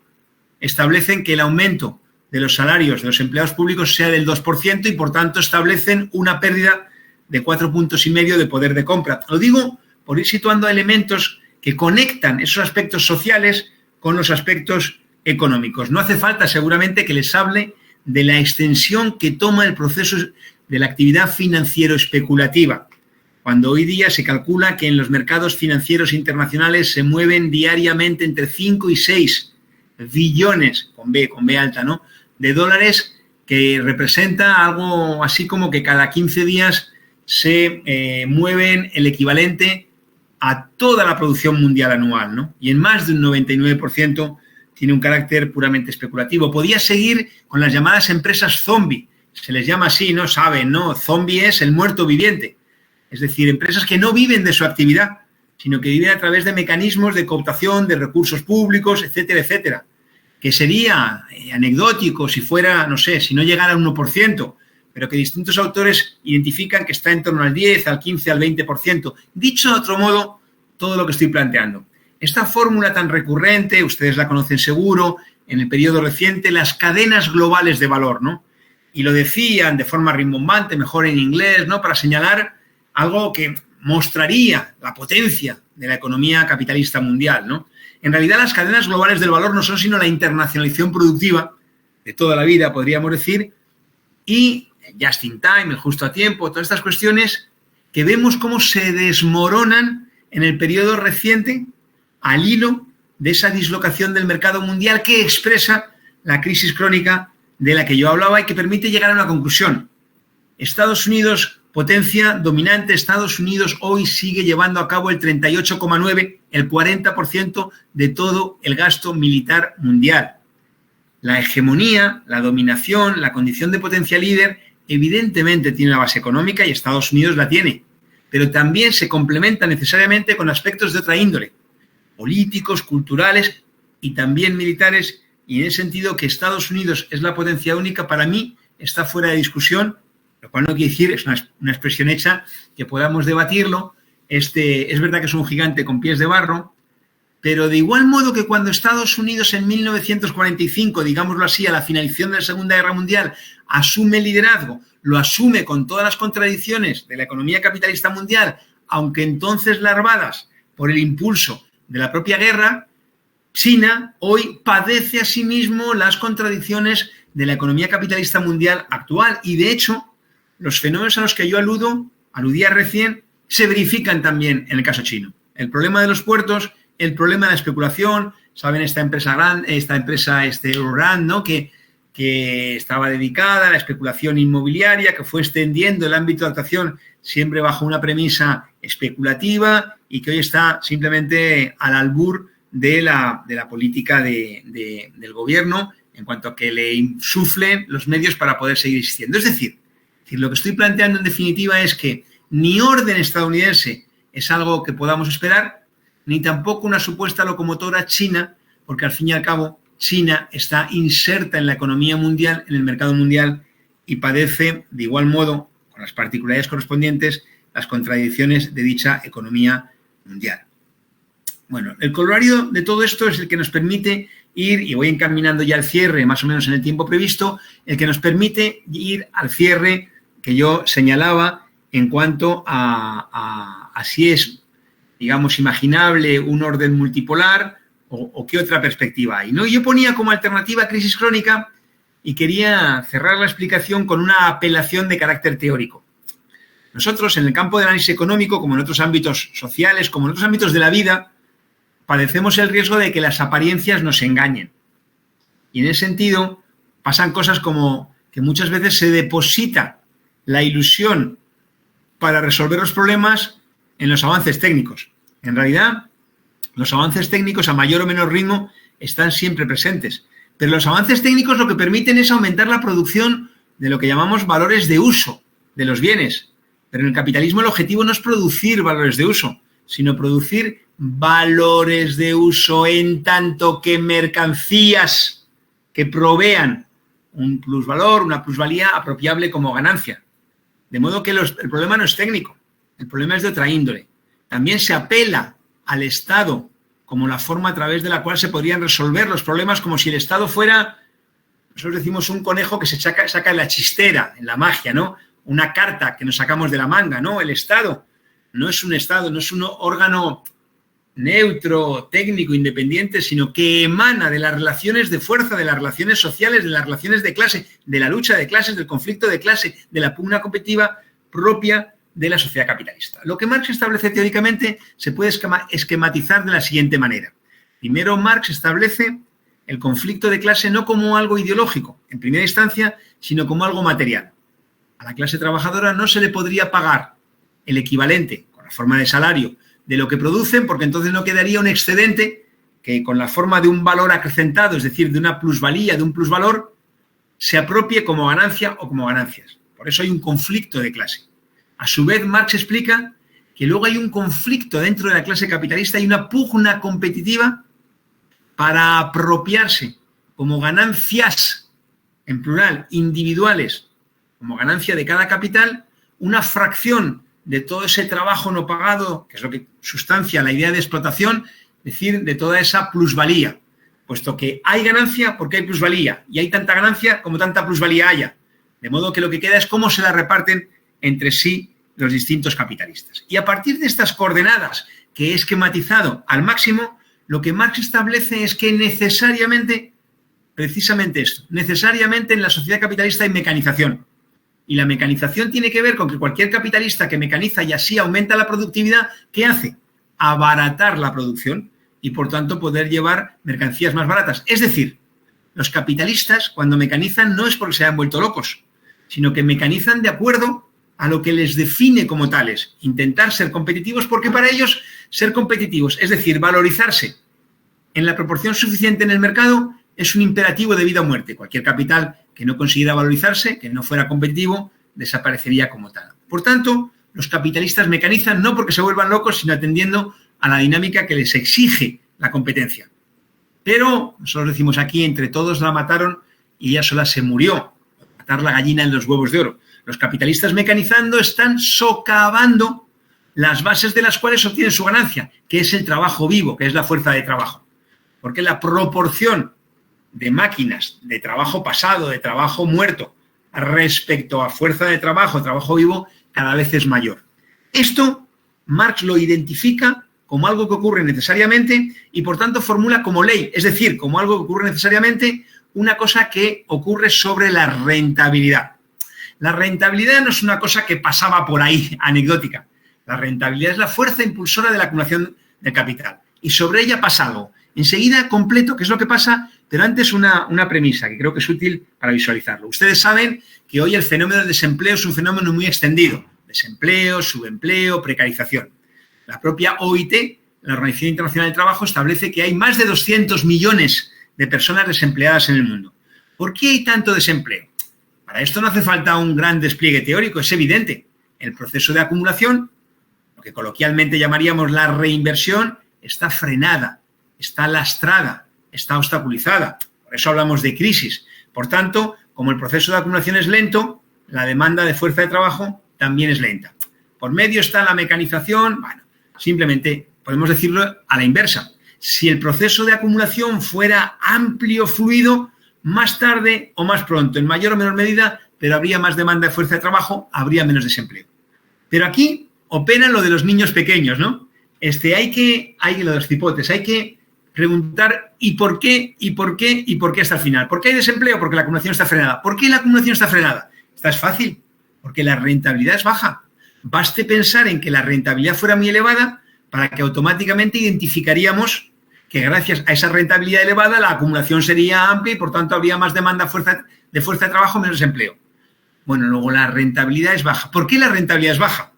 establecen que el aumento de los salarios de los empleados públicos sea del 2% y, por tanto, establecen una pérdida de 4,5 puntos de poder de compra. Lo digo por ir situando elementos que conectan esos aspectos sociales con los aspectos económicos. No hace falta, seguramente, que les hable de la extensión que toma el proceso de la actividad financiero-especulativa, cuando hoy día se calcula que en los mercados financieros internacionales se mueven diariamente entre 5 y 6 billones, con B alta, ¿no?, de dólares, que representa algo así como que cada 15 días se mueven el equivalente a toda la producción mundial anual, ¿no? Y en más de un 99% tiene un carácter puramente especulativo. Podía seguir con las llamadas empresas zombie, se les llama así, ¿no? Saben, ¿no? Zombie es el muerto viviente, es decir, empresas que no viven de su actividad, sino que viven a través de mecanismos de cooptación de recursos públicos, etcétera, etcétera, que sería anecdótico si fuera, no sé, si no llegara al 1%, pero que distintos autores identifican que está en torno al 10, al 15, al 20%. Dicho de otro modo, todo lo que estoy planteando. Esta fórmula tan recurrente, ustedes la conocen seguro, en el periodo reciente, las cadenas globales de valor, ¿no? Y lo decían de forma rimbombante, mejor en inglés, ¿no?, para señalar algo que mostraría la potencia de la economía capitalista mundial, ¿no? En realidad, las cadenas globales del valor no son sino la internacionalización productiva de toda la vida, podríamos decir, y just in time, el justo a tiempo, todas estas cuestiones que vemos cómo se desmoronan en el periodo reciente al hilo de esa dislocación del mercado mundial que expresa la crisis crónica de la que yo hablaba y que permite llegar a una conclusión. Estados Unidos, potencia dominante, Estados Unidos hoy sigue llevando a cabo el 38,9%, el 40% de todo el gasto militar mundial. La hegemonía, la dominación, la condición de potencia líder, evidentemente tiene la base económica y Estados Unidos la tiene. pero también se complementa necesariamente con aspectos de otra índole, políticos, culturales y también militares, y en ese sentido que Estados Unidos es la potencia única, para mí está fuera de discusión, lo cual no quiere decir, es una expresión hecha, que podamos debatirlo. Es verdad que es un gigante con pies de barro, pero de igual modo que cuando Estados Unidos en 1945, digámoslo así, a la finalización de la Segunda Guerra Mundial, asume el liderazgo, lo asume con todas las contradicciones de la economía capitalista mundial, aunque entonces larvadas por el impulso de la propia guerra, China hoy padece asimismo las contradicciones de la economía capitalista mundial actual y, de hecho, los fenómenos a los que yo aludía recién, se verifican también en el caso chino. El problema de los puertos, el problema de la especulación, saben, esta empresa Eurorand, ¿no? que estaba dedicada a la especulación inmobiliaria, que fue extendiendo el ámbito de actuación siempre bajo una premisa especulativa y que hoy está simplemente al albur de la política del gobierno en cuanto a que le insuflen los medios para poder seguir existiendo. Es decir, lo que estoy planteando en definitiva es que ni orden estadounidense es algo que podamos esperar, ni tampoco una supuesta locomotora china, porque al fin y al cabo China está inserta en la economía mundial, en el mercado mundial, y padece de igual modo, con las particularidades correspondientes, las contradicciones de dicha economía mundial. Bueno, el corolario de todo esto es el que nos permite ir, y voy encaminando ya al cierre, más o menos en el tiempo previsto, el que nos permite ir al cierre que yo señalaba en cuanto a si es, digamos, imaginable un orden multipolar o qué otra perspectiva hay, ¿no? Yo ponía como alternativa crisis crónica y quería cerrar la explicación con una apelación de carácter teórico. Nosotros, en el campo del análisis económico, como en otros ámbitos sociales, como en otros ámbitos de la vida, padecemos el riesgo de que las apariencias nos engañen. Y en ese sentido pasan cosas como que muchas veces se deposita la ilusión para resolver los problemas en los avances técnicos. En realidad, los avances técnicos a mayor o menor ritmo están siempre presentes, pero los avances técnicos lo que permiten es aumentar la producción de lo que llamamos valores de uso de los bienes. Pero en el capitalismo el objetivo no es producir valores de uso, sino producir valores de uso en tanto que mercancías que provean un plusvalor, una plusvalía apropiable como ganancia. De modo que el problema no es técnico, el problema es de otra índole. También se apela al Estado como la forma a través de la cual se podrían resolver los problemas, como si el Estado fuera, nosotros decimos, un conejo que se saca en la chistera, en la magia, ¿no? Una carta que nos sacamos de la manga, ¿no? El Estado no es un Estado, no es un órgano neutro, técnico, independiente, sino que emana de las relaciones de fuerza, de las relaciones sociales, de las relaciones de clase, de la lucha de clases, del conflicto de clase, de la pugna competitiva propia de la sociedad capitalista. Lo que Marx establece teóricamente se puede esquematizar de la siguiente manera. Primero, Marx establece el conflicto de clase no como algo ideológico, en primera instancia, sino como algo material. A la clase trabajadora no se le podría pagar el equivalente, con la forma de salario, de lo que producen, porque entonces no quedaría un excedente que con la forma de un valor acrecentado, es decir, de una plusvalía, de un plusvalor, se apropie como ganancia o como ganancias. Por eso hay un conflicto de clase. A su vez, Marx explica que luego hay un conflicto dentro de la clase capitalista y una pugna competitiva para apropiarse como ganancias, en plural, individuales, como ganancia de cada capital, una fracción de todo ese trabajo no pagado, que es lo que sustancia la idea de explotación, es decir, de toda esa plusvalía, puesto que hay ganancia porque hay plusvalía, y hay tanta ganancia como tanta plusvalía haya. De modo que lo que queda es cómo se la reparten entre sí los distintos capitalistas. Y a partir de estas coordenadas que he esquematizado al máximo, lo que Marx establece es que necesariamente, precisamente esto, necesariamente en la sociedad capitalista hay mecanización. Y la mecanización tiene que ver con que cualquier capitalista que mecaniza y así aumenta la productividad, ¿qué hace? Abaratar la producción y, por tanto, poder llevar mercancías más baratas. Es decir, los capitalistas, cuando mecanizan, no es porque se hayan vuelto locos, sino que mecanizan de acuerdo a lo que les define como tales. Intentar ser competitivos, porque para ellos ser competitivos, es decir, valorizarse en la proporción suficiente en el mercado, es un imperativo de vida o muerte. Cualquier capital que no consiguiera valorizarse, que no fuera competitivo, desaparecería como tal. Por tanto, los capitalistas mecanizan no porque se vuelvan locos, sino atendiendo a la dinámica que les exige la competencia. Pero, nosotros decimos aquí, entre todos la mataron y ella sola se murió. Matar la gallina en los huevos de oro. Los capitalistas mecanizando están socavando las bases de las cuales obtienen su ganancia, que es el trabajo vivo, que es la fuerza de trabajo. Porque la proporción de máquinas, de trabajo pasado, de trabajo muerto, respecto a fuerza de trabajo, trabajo vivo, cada vez es mayor. Esto Marx lo identifica como algo que ocurre necesariamente y, por tanto, formula como ley, es decir, como algo que ocurre necesariamente, una cosa que ocurre sobre la rentabilidad. La rentabilidad no es una cosa que pasaba por ahí, anecdótica. La rentabilidad es la fuerza impulsora de la acumulación del capital. Y sobre ella pasa algo. Enseguida completo qué es lo que pasa, pero antes una premisa que creo que es útil para visualizarlo. Ustedes saben que hoy el fenómeno del desempleo es un fenómeno muy extendido. Desempleo, subempleo, precarización. La propia OIT, la Organización Internacional del Trabajo, establece que hay más de 200 millones de personas desempleadas en el mundo. ¿Por qué hay tanto desempleo? Para esto no hace falta un gran despliegue teórico, es evidente. El proceso de acumulación, lo que coloquialmente llamaríamos la reinversión, está frenada, está lastrada, está obstaculizada. Por eso hablamos de crisis. Por tanto, como el proceso de acumulación es lento, la demanda de fuerza de trabajo también es lenta. Por medio está la mecanización, bueno, simplemente podemos decirlo a la inversa. Si el proceso de acumulación fuera amplio, fluido, más tarde o más pronto, en mayor o menor medida, pero habría más demanda de fuerza de trabajo, habría menos desempleo. Pero aquí opera lo de los niños pequeños, ¿no? Hay lo de los cipotes, hay que preguntar ¿y por qué? ¿Y por qué? ¿Y por qué hasta el final? ¿Por qué hay desempleo? Porque la acumulación está frenada. ¿Por qué la acumulación está frenada? Esta es fácil, porque la rentabilidad es baja. Baste pensar en que la rentabilidad fuera muy elevada para que automáticamente identificaríamos que gracias a esa rentabilidad elevada la acumulación sería amplia y por tanto habría más demanda de fuerza de trabajo, menos desempleo. Bueno, luego la rentabilidad es baja. ¿Por qué la rentabilidad es baja?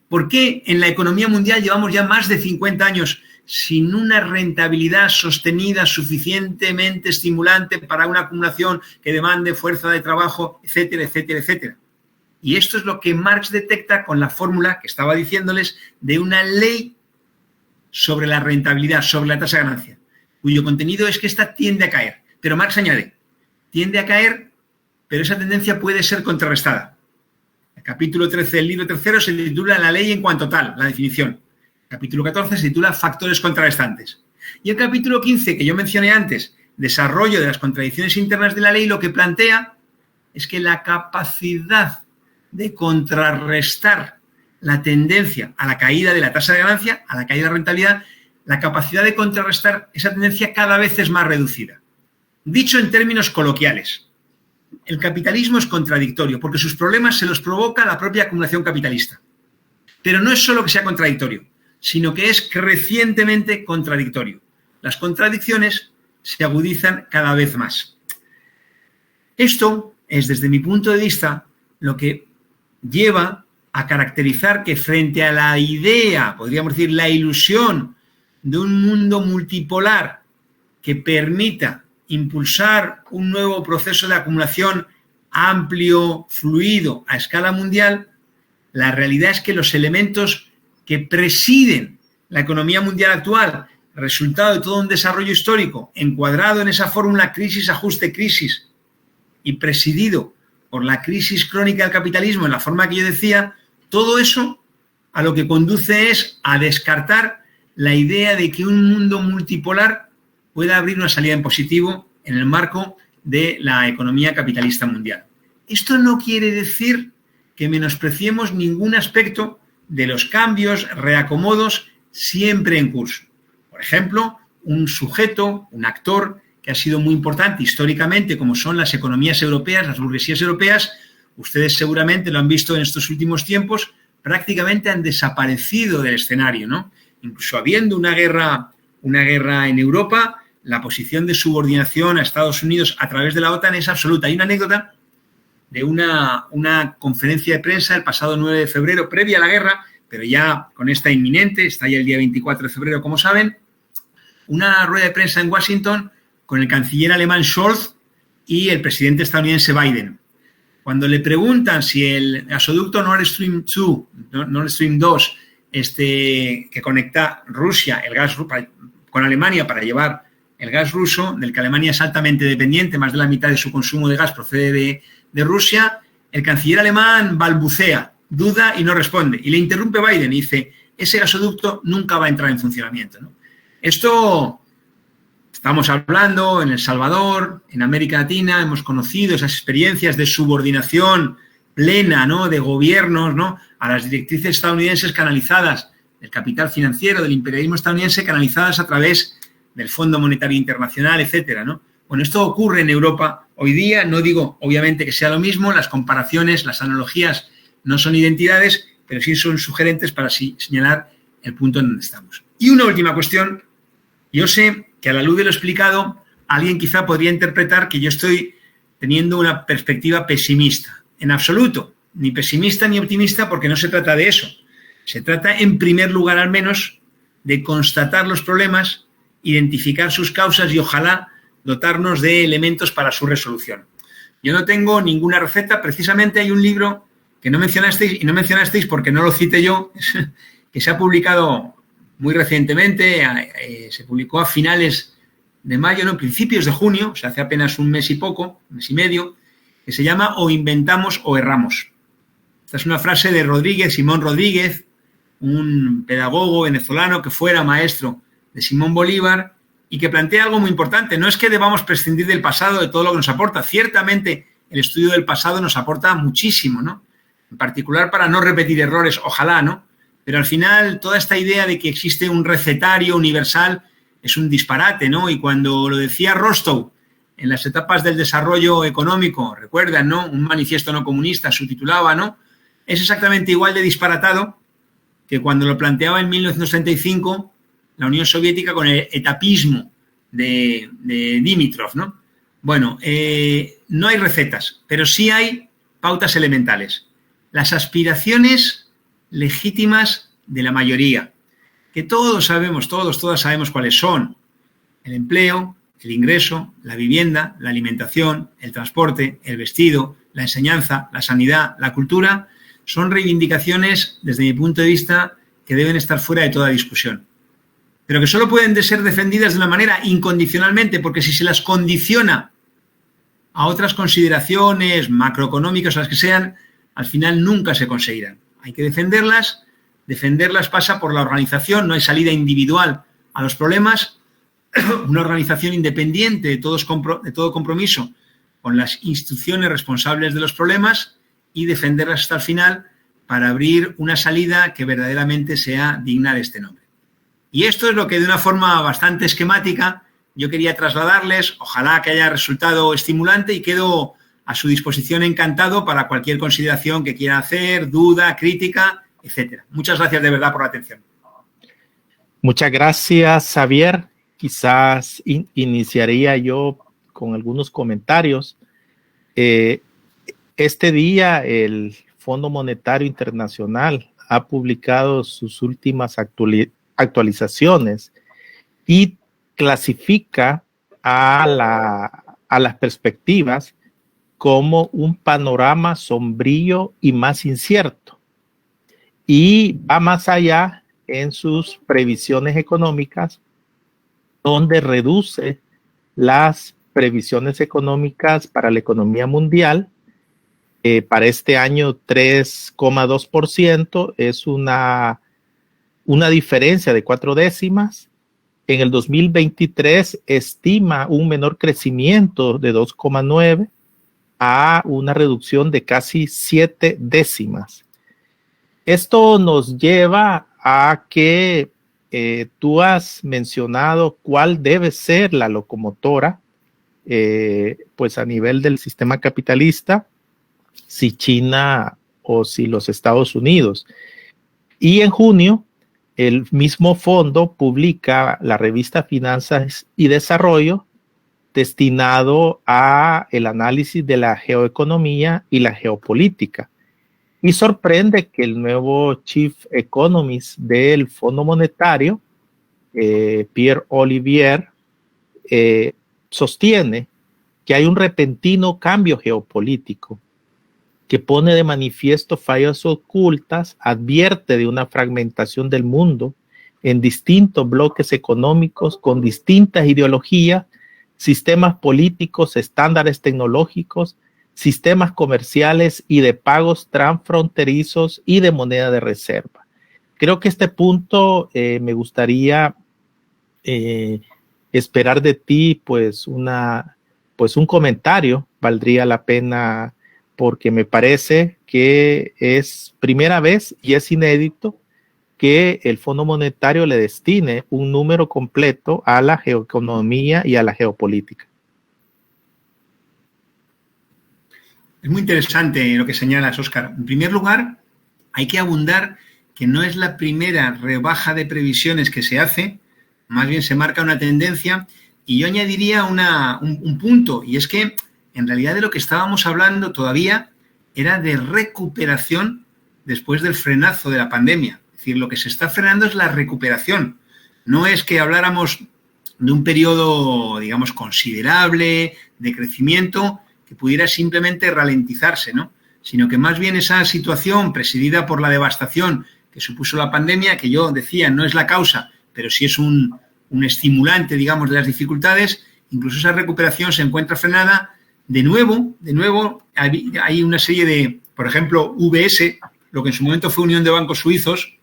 ¿Por qué en la economía mundial llevamos ya más de 50 años sin una rentabilidad sostenida suficientemente estimulante para una acumulación que demande fuerza de trabajo, etcétera, etcétera, etcétera? Y esto es lo que Marx detecta con la fórmula que estaba diciéndoles de una ley sobre la rentabilidad, sobre la tasa de ganancia, cuyo contenido es que esta tiende a caer. Pero Marx añade, tiende a caer, pero esa tendencia puede ser contrarrestada. El capítulo 13 del libro tercero se titula La ley en cuanto tal, la definición. El capítulo 14 se titula Factores contrarrestantes. Y el capítulo 15, que yo mencioné antes, Desarrollo de las contradicciones internas de la ley, lo que plantea es que la capacidad de contrarrestar la tendencia a la caída de la tasa de ganancia, a la caída de la rentabilidad, la capacidad de contrarrestar esa tendencia cada vez es más reducida. Dicho en términos coloquiales, el capitalismo es contradictorio porque sus problemas se los provoca la propia acumulación capitalista. Pero no es solo que sea contradictorio, sino que es crecientemente contradictorio. Las contradicciones se agudizan cada vez más. Esto es, desde mi punto de vista, lo que lleva a caracterizar que frente a la idea, podríamos decir la ilusión de un mundo multipolar que permita impulsar un nuevo proceso de acumulación amplio, fluido, a escala mundial, la realidad es que los elementos que presiden la economía mundial actual, resultado de todo un desarrollo histórico, encuadrado en esa fórmula crisis, ajuste, crisis, y presidido por la crisis crónica del capitalismo en la forma que yo decía, todo eso a lo que conduce es a descartar la idea de que un mundo multipolar pueda abrir una salida en positivo en el marco de la economía capitalista mundial. Esto no quiere decir que menospreciemos ningún aspecto de los cambios, reacomodos siempre en curso. Por ejemplo, un sujeto, un actor que ha sido muy importante históricamente, como son las economías europeas, las burguesías europeas, ustedes seguramente lo han visto en estos últimos tiempos, prácticamente han desaparecido del escenario, ¿no? Incluso habiendo una guerra en Europa, la posición de subordinación a Estados Unidos a través de la OTAN es absoluta. Hay una anécdota de una conferencia de prensa el pasado 9 de febrero, previa a la guerra, pero ya con esta inminente, está ya el día 24 de febrero, como saben, una rueda de prensa en Washington con el canciller alemán Scholz y el presidente estadounidense Biden. Cuando le preguntan si el gasoducto Nord Stream 2, que conecta Rusia, el gas con Alemania para llevar el gas ruso, del que Alemania es altamente dependiente, más de la mitad de su consumo de gas procede de Rusia, el canciller alemán balbucea, duda y no responde. Y le interrumpe Biden y dice, ese gasoducto nunca va a entrar en funcionamiento, ¿no? Esto estamos hablando en El Salvador, en América Latina, hemos conocido esas experiencias de subordinación plena, ¿no?, de gobiernos, ¿no?, a las directrices estadounidenses canalizadas, del capital financiero, del imperialismo estadounidense, canalizadas a través del Fondo Monetario Internacional, etcétera, ¿no? Bueno, esto ocurre en Europa hoy día. No digo, obviamente, que sea lo mismo. Las comparaciones, las analogías no son identidades, pero sí son sugerentes para señalar el punto en donde estamos. Y una última cuestión. Yo sé que a la luz de lo explicado, alguien quizá podría interpretar que yo estoy teniendo una perspectiva pesimista. En absoluto, ni pesimista ni optimista, porque no se trata de eso. Se trata, en primer lugar, al menos, de constatar los problemas, identificar sus causas y ojalá dotarnos de elementos para su resolución. Yo no tengo ninguna receta. Precisamente hay un libro que no mencionasteis, y no mencionasteis porque no lo cité yo, que se ha publicado muy recientemente, se publicó a finales de mayo, no, principios de junio, o sea, hace apenas un mes y poco, un mes y medio, que se llama O inventamos o erramos. Esta es una frase de Rodríguez, Simón Rodríguez, un pedagogo venezolano que fuera maestro de Simón Bolívar y que plantea algo muy importante. No es que debamos prescindir del pasado, de todo lo que nos aporta. Ciertamente el estudio del pasado nos aporta muchísimo, ¿no? En particular para no repetir errores, ojalá, ¿no? Pero al final toda esta idea de que existe un recetario universal es un disparate, ¿no? Y cuando lo decía Rostow en las etapas del desarrollo económico, recuerdan, ¿no?, un manifiesto no comunista, subtitulaba, ¿no?, es exactamente igual de disparatado que cuando lo planteaba en 1935 la Unión Soviética con el etapismo de Dimitrov, ¿no? Bueno, no hay recetas, pero sí hay pautas elementales. Las aspiraciones legítimas de la mayoría, que todas sabemos cuáles son: el empleo, el ingreso, la vivienda, la alimentación, el transporte, el vestido, la enseñanza, la sanidad, la cultura, son reivindicaciones, desde mi punto de vista, que deben estar fuera de toda discusión, pero que solo pueden ser defendidas de una manera incondicionalmente, porque si se las condiciona a otras consideraciones macroeconómicas o las que sean, al final nunca se conseguirán. Hay que defenderlas. Defenderlas pasa por la organización, no hay salida individual a los problemas, una organización independiente de todo compromiso con las instituciones responsables de los problemas y defenderlas hasta el final para abrir una salida que verdaderamente sea digna de este nombre. Y esto es lo que de una forma bastante esquemática yo quería trasladarles. Ojalá que haya resultado estimulante y quedo a su disposición encantado para cualquier consideración que quiera hacer, duda, crítica, etcétera. Muchas gracias de verdad por la atención. Muchas gracias, Xavier. Quizás iniciaría yo con algunos comentarios. Este día el Fondo Monetario Internacional ha publicado sus últimas actualizaciones y clasifica a las perspectivas como un panorama sombrío y más incierto. Y va más allá en sus previsiones económicas, donde reduce las previsiones económicas para la economía mundial. Para este año 3,2%, es una diferencia de 4 décimas. En el 2023 estima un menor crecimiento de 2,9 a una reducción de casi 7 décimas. Esto nos lleva a que tú has mencionado cuál debe ser la locomotora, pues a nivel del sistema capitalista, si China o si los Estados Unidos. Y en junio, el mismo fondo publica la revista Finanzas y Desarrollo, destinado a el análisis de la geoeconomía y la geopolítica. Y sorprende que el nuevo Chief Economist del Fondo Monetario, Pierre Olivier, sostiene que hay un repentino cambio geopolítico que pone de manifiesto fallas ocultas, advierte de una fragmentación del mundo en distintos bloques económicos con distintas ideologías, sistemas políticos, estándares tecnológicos, sistemas comerciales y de pagos transfronterizos y de moneda de reserva. Creo que este punto me gustaría esperar de ti pues un comentario, valdría la pena, porque me parece que es primera vez y es inédito que el Fondo Monetario le destine un número completo a la geoeconomía y a la geopolítica. Es muy interesante lo que señalas, Óscar. En primer lugar, hay que abundar que no es la primera rebaja de previsiones que se hace, más bien se marca una tendencia, y yo añadiría un punto, y es que en realidad de lo que estábamos hablando todavía era de recuperación después del frenazo de la pandemia. Es decir, lo que se está frenando es la recuperación. No es que habláramos de un periodo, digamos, considerable de crecimiento que pudiera simplemente ralentizarse, ¿no? Sino que más bien esa situación presidida por la devastación que supuso la pandemia, que yo decía no es la causa, pero sí es un estimulante, digamos, de las dificultades, incluso esa recuperación se encuentra frenada. De nuevo, hay una serie de, por ejemplo, UBS, lo que en su momento fue Unión de Bancos Suizos,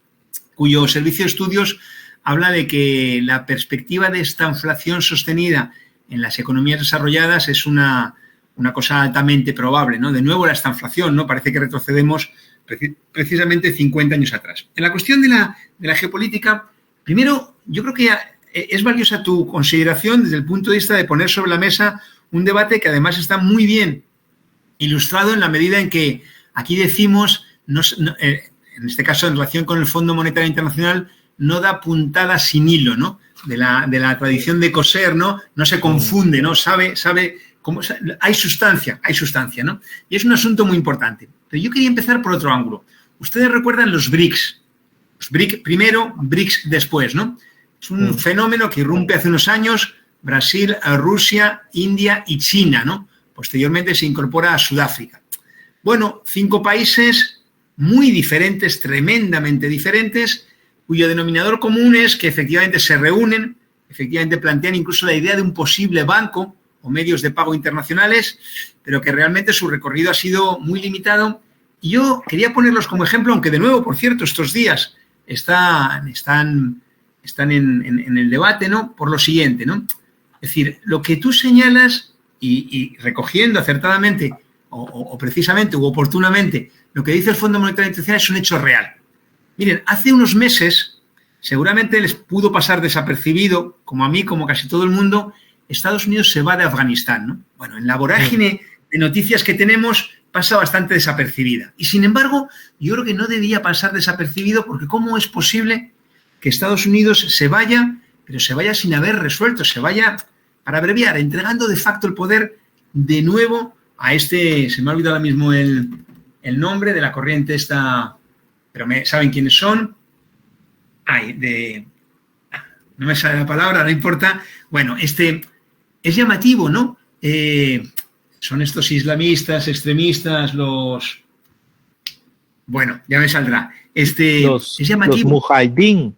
cuyo servicio de estudios habla de que la perspectiva de esta inflación sostenida en las economías desarrolladas es una cosa altamente probable, ¿no? De nuevo la estanflación, ¿no? Parece que retrocedemos precisamente 50 años atrás. En la cuestión de la geopolítica, primero, yo creo que es valiosa tu consideración desde el punto de vista de poner sobre la mesa un debate que además está muy bien ilustrado en la medida en que aquí decimos, en este caso en relación con el Fondo Monetario Internacional, no da puntada sin hilo, ¿no? De la tradición de coser, ¿no? No se confunde, ¿no? Sabe cómo, hay sustancia, ¿no? Y es un asunto muy importante. Pero yo quería empezar por otro ángulo. Ustedes recuerdan los BRICS. Los BRICS primero, BRICS después, ¿no? Es un fenómeno que irrumpe hace unos años, Brasil, Rusia, India y China, ¿no? Posteriormente se incorpora a Sudáfrica. Bueno, 5 países muy diferentes, tremendamente diferentes, cuyo denominador común es que efectivamente se reúnen, efectivamente plantean incluso la idea de un posible banco o medios de pago internacionales, pero que realmente su recorrido ha sido muy limitado. Y yo quería ponerlos como ejemplo, aunque de nuevo, por cierto, estos días están en el debate, ¿no? Por lo siguiente, ¿no? Es decir, lo que tú señalas y recogiendo acertadamente o precisamente u oportunamente lo que dice el Fondo Monetario Internacional es un hecho real. Miren, hace unos meses seguramente les pudo pasar desapercibido, como a mí, como casi todo el mundo, Estados Unidos se va de Afganistán, ¿no? Bueno, en la vorágine de noticias que tenemos pasa bastante desapercibida. Y sin embargo, yo creo que no debía pasar desapercibido porque ¿cómo es posible que Estados Unidos se vaya, pero se vaya sin haber resuelto, se vaya, para abreviar, entregando de facto el poder de nuevo a se me ha olvidado ahora mismo el nombre de la corriente esta, pero ¿saben quiénes son? No me sale la palabra, no importa. Bueno, es llamativo, ¿no? Son estos islamistas, extremistas, bueno, ya me saldrá. Es llamativo. Los mujahidín.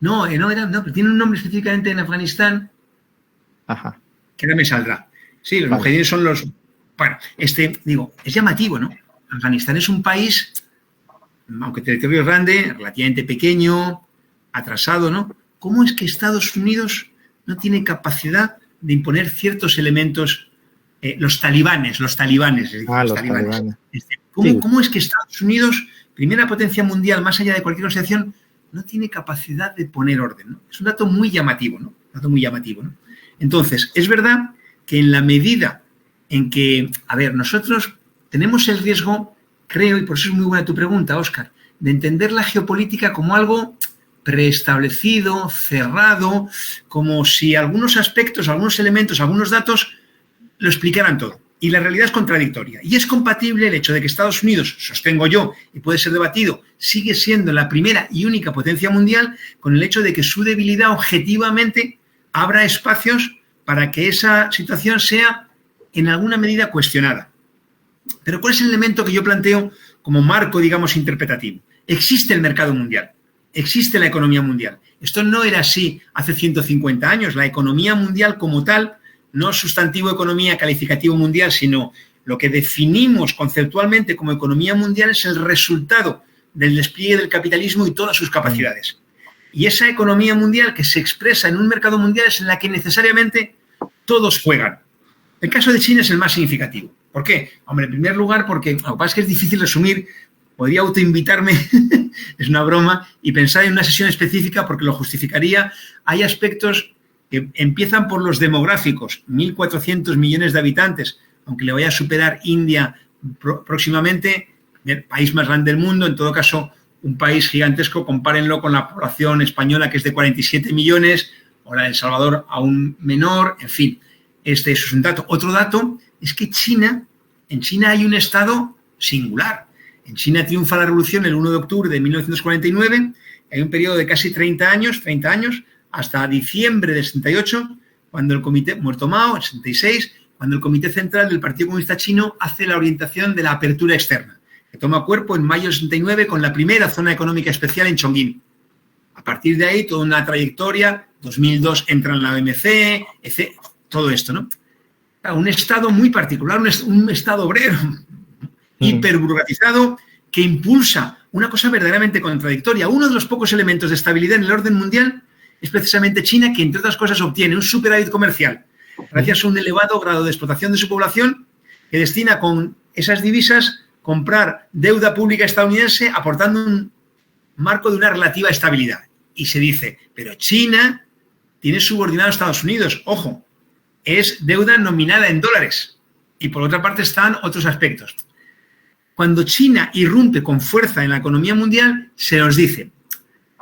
No, pero tiene un nombre específicamente en Afganistán. Ajá. Que ahora me saldrá. Sí, los mujahidín son los... Bueno, es llamativo, ¿no? Afganistán es un país, aunque territorio grande, relativamente pequeño, atrasado, ¿no? ¿Cómo es que Estados Unidos no tiene capacidad de imponer ciertos elementos? Los talibanes. ¿Cómo es que Estados Unidos, primera potencia mundial más allá de cualquier organización, no tiene capacidad de poner orden, ¿no? Es un dato muy llamativo, ¿no? Entonces, es verdad que en la medida en que, nosotros tenemos el riesgo, creo, y por eso es muy buena tu pregunta, Óscar, de entender la geopolítica como algo preestablecido, cerrado, como si algunos aspectos, algunos elementos, algunos datos lo explicaran todo. Y la realidad es contradictoria. Y es compatible el hecho de que Estados Unidos, sostengo yo, y puede ser debatido, sigue siendo la primera y única potencia mundial, con el hecho de que su debilidad objetivamente abra espacios para que esa situación sea en alguna medida cuestionada. Pero ¿cuál es el elemento que yo planteo como marco, digamos, interpretativo? Existe el mercado mundial, existe la economía mundial. Esto no era así hace 150 años. La economía mundial como tal, no sustantivo economía, calificativo mundial, sino lo que definimos conceptualmente como economía mundial es el resultado del despliegue del capitalismo y todas sus capacidades. Y esa economía mundial que se expresa en un mercado mundial es en la que necesariamente todos juegan. El caso de China es el más significativo. ¿Por qué? Hombre, en primer lugar, porque lo que pasa es que es difícil resumir. Podría autoinvitarme, es una broma, y pensar en una sesión específica porque lo justificaría. Hay aspectos que empiezan por los demográficos, 1.400 millones de habitantes, aunque le vaya a superar India próximamente, el país más grande del mundo, en todo caso, un país gigantesco, compárenlo con la población española, que es de 47 millones, o la de El Salvador aún menor, en fin, eso es un dato. Otro dato es que en China hay un estado singular. En China triunfa la revolución el 1 de octubre de 1949, hay un periodo de casi 30 años, hasta diciembre del 68, cuando el comité, muerto Mao, en 66, cuando el Comité Central del Partido Comunista Chino hace la orientación de la apertura externa, que toma cuerpo en mayo del 69 con la primera zona económica especial en Chongqing. A partir de ahí, toda una trayectoria, 2002 entra en la OMC, etc., todo esto, ¿no? Un estado muy particular, un estado obrero, hiperburocratizado, que impulsa una cosa verdaderamente contradictoria. Uno de los pocos elementos de estabilidad en el orden mundial es precisamente China, que entre otras cosas obtiene un superávit comercial gracias a un elevado grado de explotación de su población, que destina con esas divisas comprar deuda pública estadounidense, aportando un marco de una relativa estabilidad. Y se dice, pero China tiene subordinado a Estados Unidos. Ojo, es deuda nominada en dólares. Y por otra parte están otros aspectos. Cuando China irrumpe con fuerza en la economía mundial, se nos dice,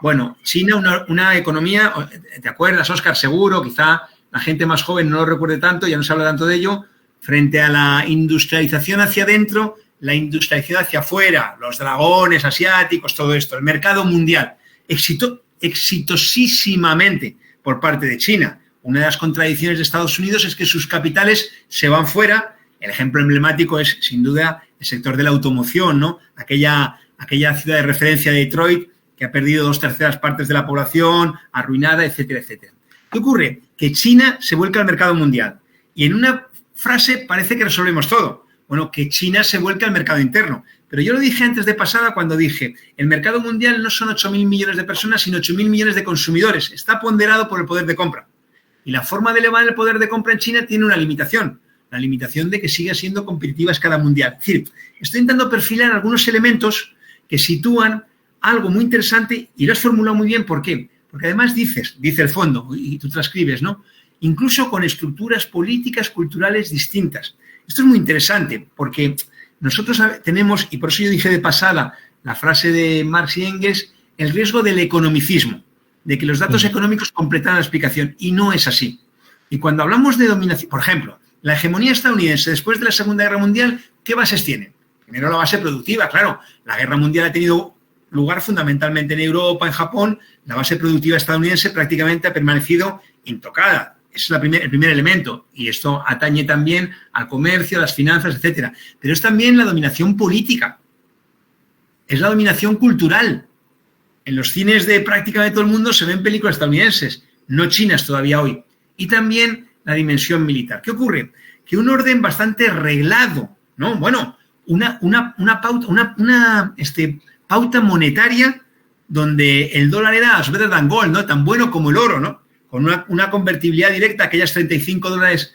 bueno, China, una economía, ¿te acuerdas, Óscar? Seguro, quizá la gente más joven no lo recuerde tanto, ya no se habla tanto de ello, frente a la industrialización hacia adentro, la industrialización hacia afuera, los dragones asiáticos, todo esto, el mercado mundial, exitosísimamente por parte de China. Una de las contradicciones de Estados Unidos es que sus capitales se van fuera. El ejemplo emblemático es, sin duda, el sector de la automoción, ¿no? Aquella ciudad de referencia de Detroit que ha perdido 2/3 partes de la población, arruinada, etcétera, etcétera. ¿Qué ocurre? Que China se vuelca al mercado mundial. Y en una frase parece que resolvemos todo. Bueno, que China se vuelca al mercado interno. Pero yo lo dije antes de pasada cuando dije, el mercado mundial no son 8.000 millones de personas, sino 8.000 millones de consumidores. Está ponderado por el poder de compra. Y la forma de elevar el poder de compra en China tiene una limitación. La limitación de que siga siendo competitiva a escala mundial. Es decir, estoy intentando perfilar algunos elementos que sitúan algo muy interesante y lo has formulado muy bien. ¿Por qué? Porque además dice el fondo, y tú transcribes, ¿no? Incluso con estructuras políticas, culturales distintas. Esto es muy interesante porque nosotros tenemos, y por eso yo dije de pasada la frase de Marx y Engels, el riesgo del economicismo, de que los datos económicos completan la explicación, y no es así. Y cuando hablamos de dominación, por ejemplo, la hegemonía estadounidense después de la Segunda Guerra Mundial, ¿qué bases tiene? Primero la base productiva, claro. La Guerra Mundial ha tenido lugar fundamentalmente en Europa, en Japón. La base productiva estadounidense prácticamente ha permanecido intocada. Ese es el primer elemento. Y esto atañe también al comercio, a las finanzas, etcétera. Pero es también la dominación política. Es la dominación cultural. En los cines de prácticamente todo el mundo se ven películas estadounidenses, no chinas todavía hoy. Y también la dimensión militar. ¿Qué ocurre? Que un orden bastante reglado, ¿no? Bueno, una pauta monetaria donde el dólar era as better than gold, ¿no? Tan bueno como el oro, ¿no? Con una convertibilidad directa, aquellas $35,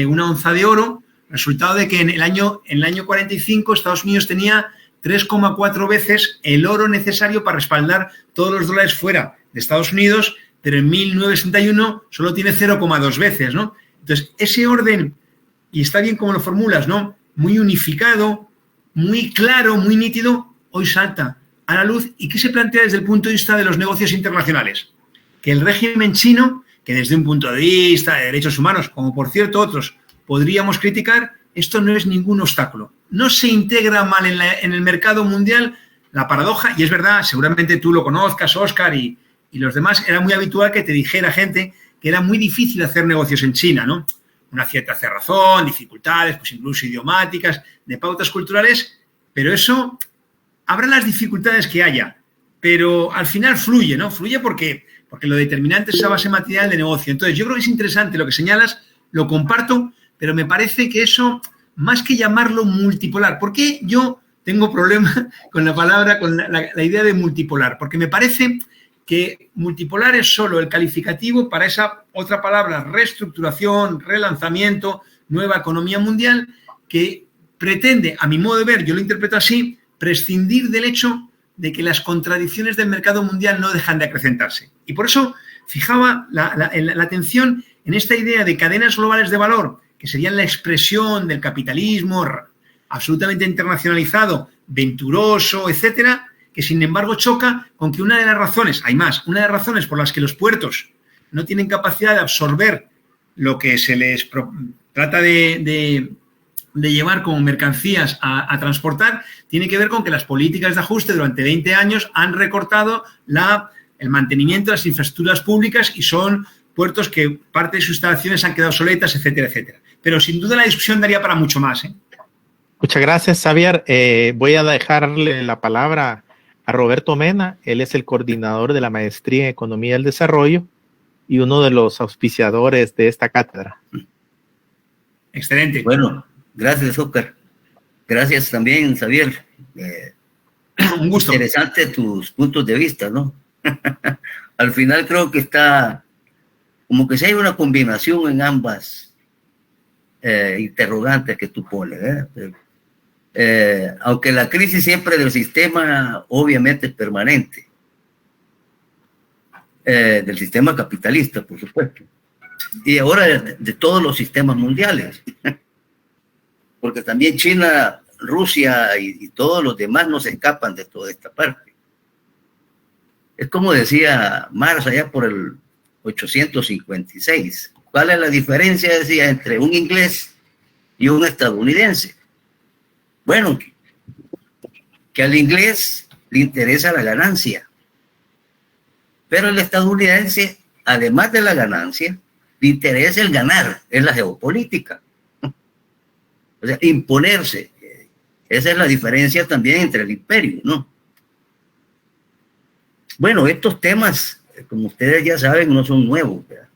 una onza de oro, resultado de que en el año 45 Estados Unidos tenía 3,4 veces el oro necesario para respaldar todos los dólares fuera de Estados Unidos, pero en 1961 solo tiene 0,2 veces, ¿no? Entonces, ese orden, y está bien como lo formulas, ¿no? Muy unificado, muy claro, muy nítido, hoy salta a la luz. ¿Y qué se plantea desde el punto de vista de los negocios internacionales? Que el régimen chino, que desde un punto de vista de derechos humanos, como por cierto otros podríamos criticar, esto no es ningún obstáculo. No se integra mal en el mercado mundial. La paradoja, y es verdad, seguramente tú lo conozcas, Óscar, y los demás, era muy habitual que te dijera gente que era muy difícil hacer negocios en China, ¿no? una cierta cerrazón, dificultades, pues incluso idiomáticas, de pautas culturales, pero eso habrá las dificultades que haya, pero al final fluye, ¿no? Fluye porque lo determinante es esa base material de negocio. Entonces, yo creo que es interesante lo que señalas, lo comparto, pero me parece que eso, más que llamarlo multipolar, ¿por qué yo tengo problema con la palabra, con la idea de multipolar? Porque me parece que multipolar es solo el calificativo para esa otra palabra, reestructuración, relanzamiento, nueva economía mundial, que pretende, a mi modo de ver, yo lo interpreto así, prescindir del hecho de que las contradicciones del mercado mundial no dejan de acrecentarse. Y por eso fijaba la atención en esta idea de cadenas globales de valor, que serían la expresión del capitalismo absolutamente internacionalizado, venturoso, etcétera, que sin embargo choca con que una de las razones, hay más, una de las razones por las que los puertos no tienen capacidad de absorber lo que se les trata de llevar como mercancías a transportar, tiene que ver con que las políticas de ajuste durante 20 años han recortado el mantenimiento de las infraestructuras públicas y son puertos que parte de sus instalaciones han quedado obsoletas, etcétera, etcétera. Pero sin duda la discusión daría para mucho más, ¿eh? Muchas gracias, Xavier. Voy a dejarle la palabra a Roberto Mena. Él es el coordinador de la Maestría en Economía del Desarrollo y uno de los auspiciadores de esta cátedra. Excelente. Bueno, gracias, Óscar. Gracias también, Xavier. Un gusto. Interesante tus puntos de vista, ¿no? Al final creo que está como que si hay una combinación en ambas interrogantes que tú pones, aunque la crisis siempre del sistema obviamente es permanente, del sistema capitalista, por supuesto, y ahora de todos los sistemas mundiales, porque también China, Rusia y todos los demás no se escapan de toda esta parte. Es como decía Marx allá por el 856. ¿Cuál es la diferencia, decía, entre un inglés y un estadounidense? Bueno, que al inglés le interesa la ganancia, pero al estadounidense, además de la ganancia, le interesa el ganar, es la geopolítica. O sea, imponerse. Esa es la diferencia también entre el imperio, ¿no? Bueno, estos temas, como ustedes ya saben, no son nuevos, ¿verdad?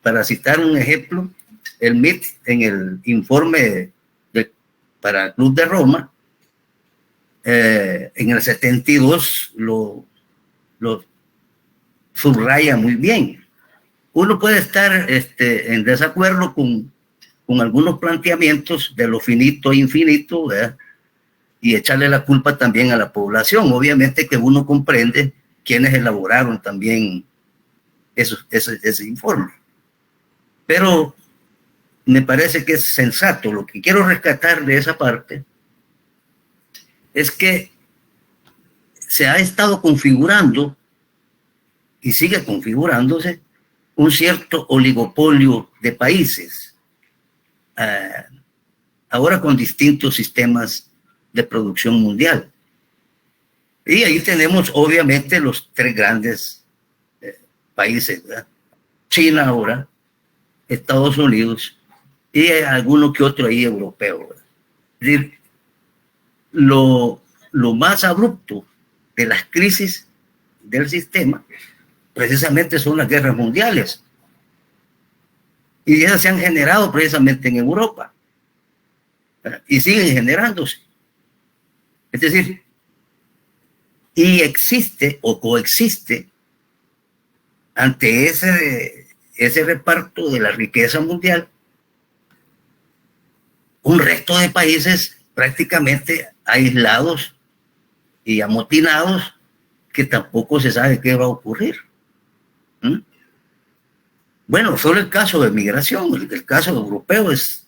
Para citar un ejemplo, el MIT en el informe para el Club de Roma, en el 72 lo subraya muy bien. Uno puede estar en desacuerdo con algunos planteamientos de lo finito e infinito, ¿verdad? Y echarle la culpa también a la población. Obviamente que uno comprende quienes elaboraron también ese informe. Pero me parece que es sensato. Lo que quiero rescatar de esa parte es que se ha estado configurando y sigue configurándose un cierto oligopolio de países, ahora con distintos sistemas de producción mundial. Y ahí tenemos obviamente los tres grandes países, ¿verdad? China ahora, Estados Unidos y alguno que otro ahí europeo, ¿verdad? Es decir, lo más abrupto de las crisis del sistema precisamente son las guerras mundiales, y esas se han generado precisamente en Europa, ¿verdad? Y siguen generándose. Es decir, y existe o coexiste ante ese reparto de la riqueza mundial un resto de países prácticamente aislados y amotinados que tampoco se sabe qué va a ocurrir. Bueno, solo el caso de migración, el caso europeo es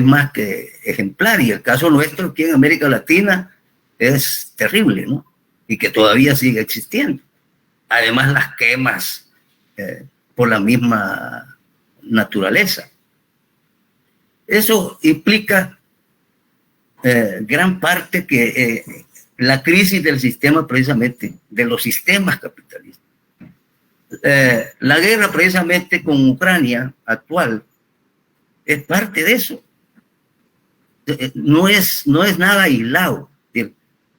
más que ejemplar, y el caso nuestro aquí en América Latina es terrible, ¿no? Y que todavía sigue existiendo. Además, las quemas por la misma naturaleza. Eso implica gran parte que la crisis del sistema, precisamente, de los sistemas capitalistas, La guerra precisamente con Ucrania actual es parte de eso. No es nada aislado.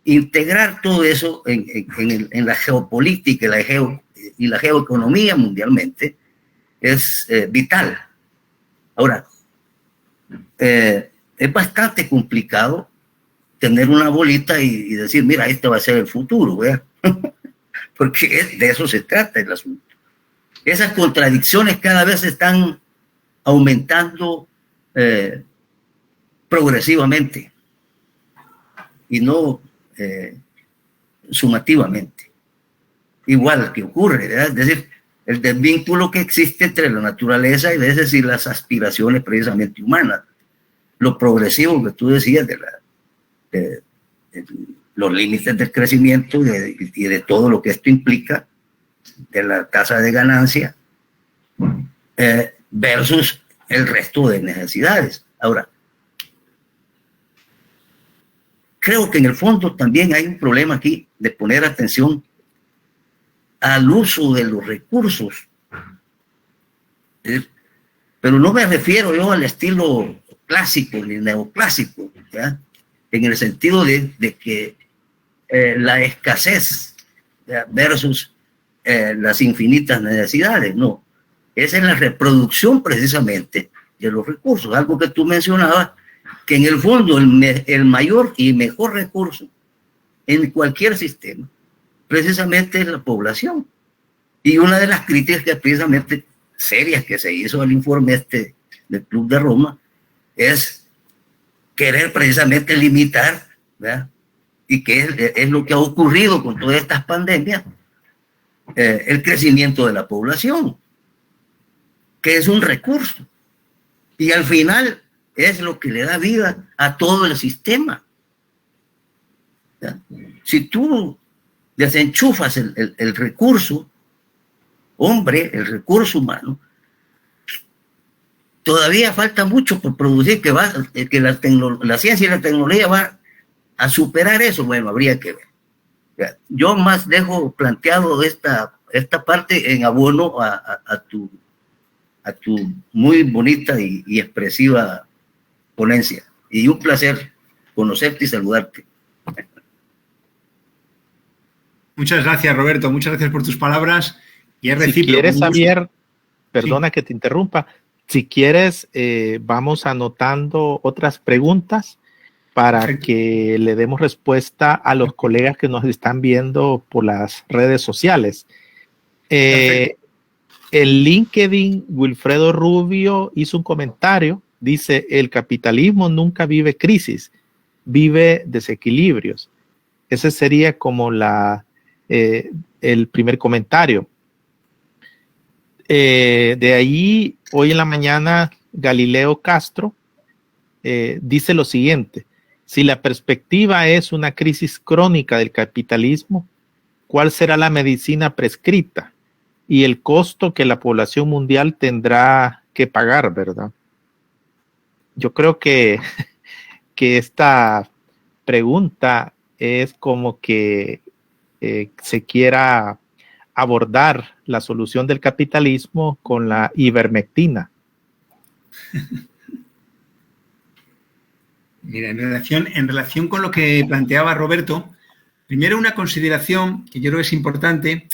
Integrar todo eso en la geopolítica y la geoeconomía mundialmente es vital. Ahora, es bastante complicado tener una bolita y decir, mira, este va a ser el futuro, ¿verdad? Porque de eso se trata el asunto. Esas contradicciones cada vez están aumentando progresivamente y no sumativamente. Igual que ocurre, ¿verdad? Es decir, el desvínculo que existe entre la naturaleza y es decir, las aspiraciones precisamente humanas. Lo progresivo que tú decías de los límites del crecimiento y de todo lo que esto implica, de la tasa de ganancia, versus el resto de necesidades. Ahora, creo que en el fondo también hay un problema aquí de poner atención al uso de los recursos. Pero no me refiero yo al estilo clásico ni neoclásico, ¿ya? En el sentido de que la escasez, ¿ya? Versus las infinitas necesidades, no. Esa es la reproducción precisamente de los recursos, algo que tú mencionabas, que en el fondo el mayor y mejor recurso en cualquier sistema precisamente es la población. Y una de las críticas precisamente serias que se hizo al informe del Club de Roma es querer precisamente limitar, ¿verdad? Y que es lo que ha ocurrido con todas estas pandemias, el crecimiento de la población, que es un recurso. Y al final es lo que le da vida a todo el sistema. ¿Ya? Si tú desenchufas el recurso, hombre, el recurso humano, todavía falta mucho por producir, que la ciencia y la tecnología va a superar eso. Bueno, habría que ver. ¿Ya? Yo más dejo planteado esta parte en abono a tu muy bonita y expresiva ponencia. Y un placer conocerte y saludarte. Muchas gracias, Roberto. Muchas gracias por tus palabras. Y es recíproco. Si quieres, Javier, perdona que te interrumpa. Si quieres, vamos anotando otras preguntas para Perfecto. Que le demos respuesta a los colegas que nos están viendo por las redes sociales. En LinkedIn, Wilfredo Rubio hizo un comentario. Dice, el capitalismo nunca vive crisis, vive desequilibrios. Ese sería como el primer comentario. De ahí, hoy en la mañana, Galileo Castro dice lo siguiente: si la perspectiva es una crisis crónica del capitalismo, ¿cuál será la medicina prescrita y el costo que la población mundial tendrá que pagar, verdad? Yo creo que esta pregunta es como que se quiera abordar la solución del capitalismo con la ivermectina. Mira, en relación con lo que planteaba Roberto, primero una consideración que yo creo que es importante,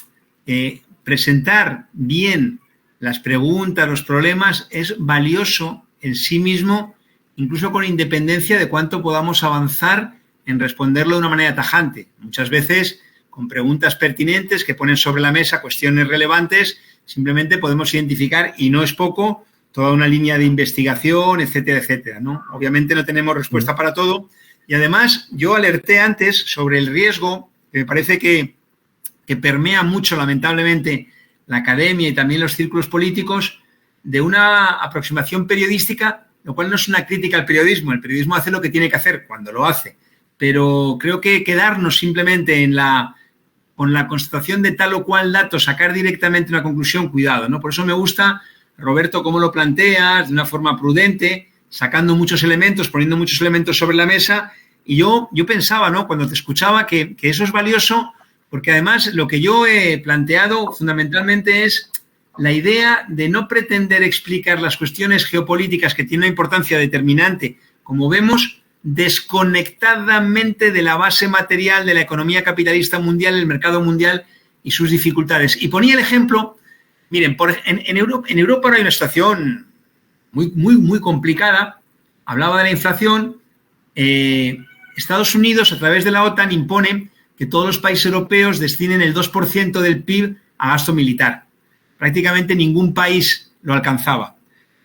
presentar bien las preguntas, los problemas, es valioso en sí mismo, incluso con independencia de cuánto podamos avanzar en responderlo de una manera tajante. Muchas veces, con preguntas pertinentes que ponen sobre la mesa cuestiones relevantes, simplemente podemos identificar, y no es poco, toda una línea de investigación, etcétera, etcétera, ¿no? Obviamente no tenemos respuesta para todo. Y además, yo alerté antes sobre el riesgo, que me parece que permea mucho, lamentablemente, la academia y también los círculos políticos, de una aproximación periodística, lo cual no es una crítica al periodismo. El periodismo hace lo que tiene que hacer cuando lo hace. Pero creo que quedarnos simplemente con la constatación de tal o cual dato, sacar directamente una conclusión, cuidado, ¿no? Por eso me gusta, Roberto, cómo lo planteas, de una forma prudente, sacando muchos elementos, poniendo muchos elementos sobre la mesa. Y yo pensaba, ¿no?, cuando te escuchaba, que eso es valioso porque además lo que yo he planteado fundamentalmente es la idea de no pretender explicar las cuestiones geopolíticas que tienen una importancia determinante, como vemos, desconectadamente de la base material de la economía capitalista mundial, el mercado mundial y sus dificultades. Y ponía el ejemplo, miren, en Europa ahora hay una situación muy complicada. Hablaba de la inflación. Estados Unidos, a través de la OTAN, impone que todos los países europeos destinen el 2% del PIB a gasto militar. Prácticamente ningún país lo alcanzaba.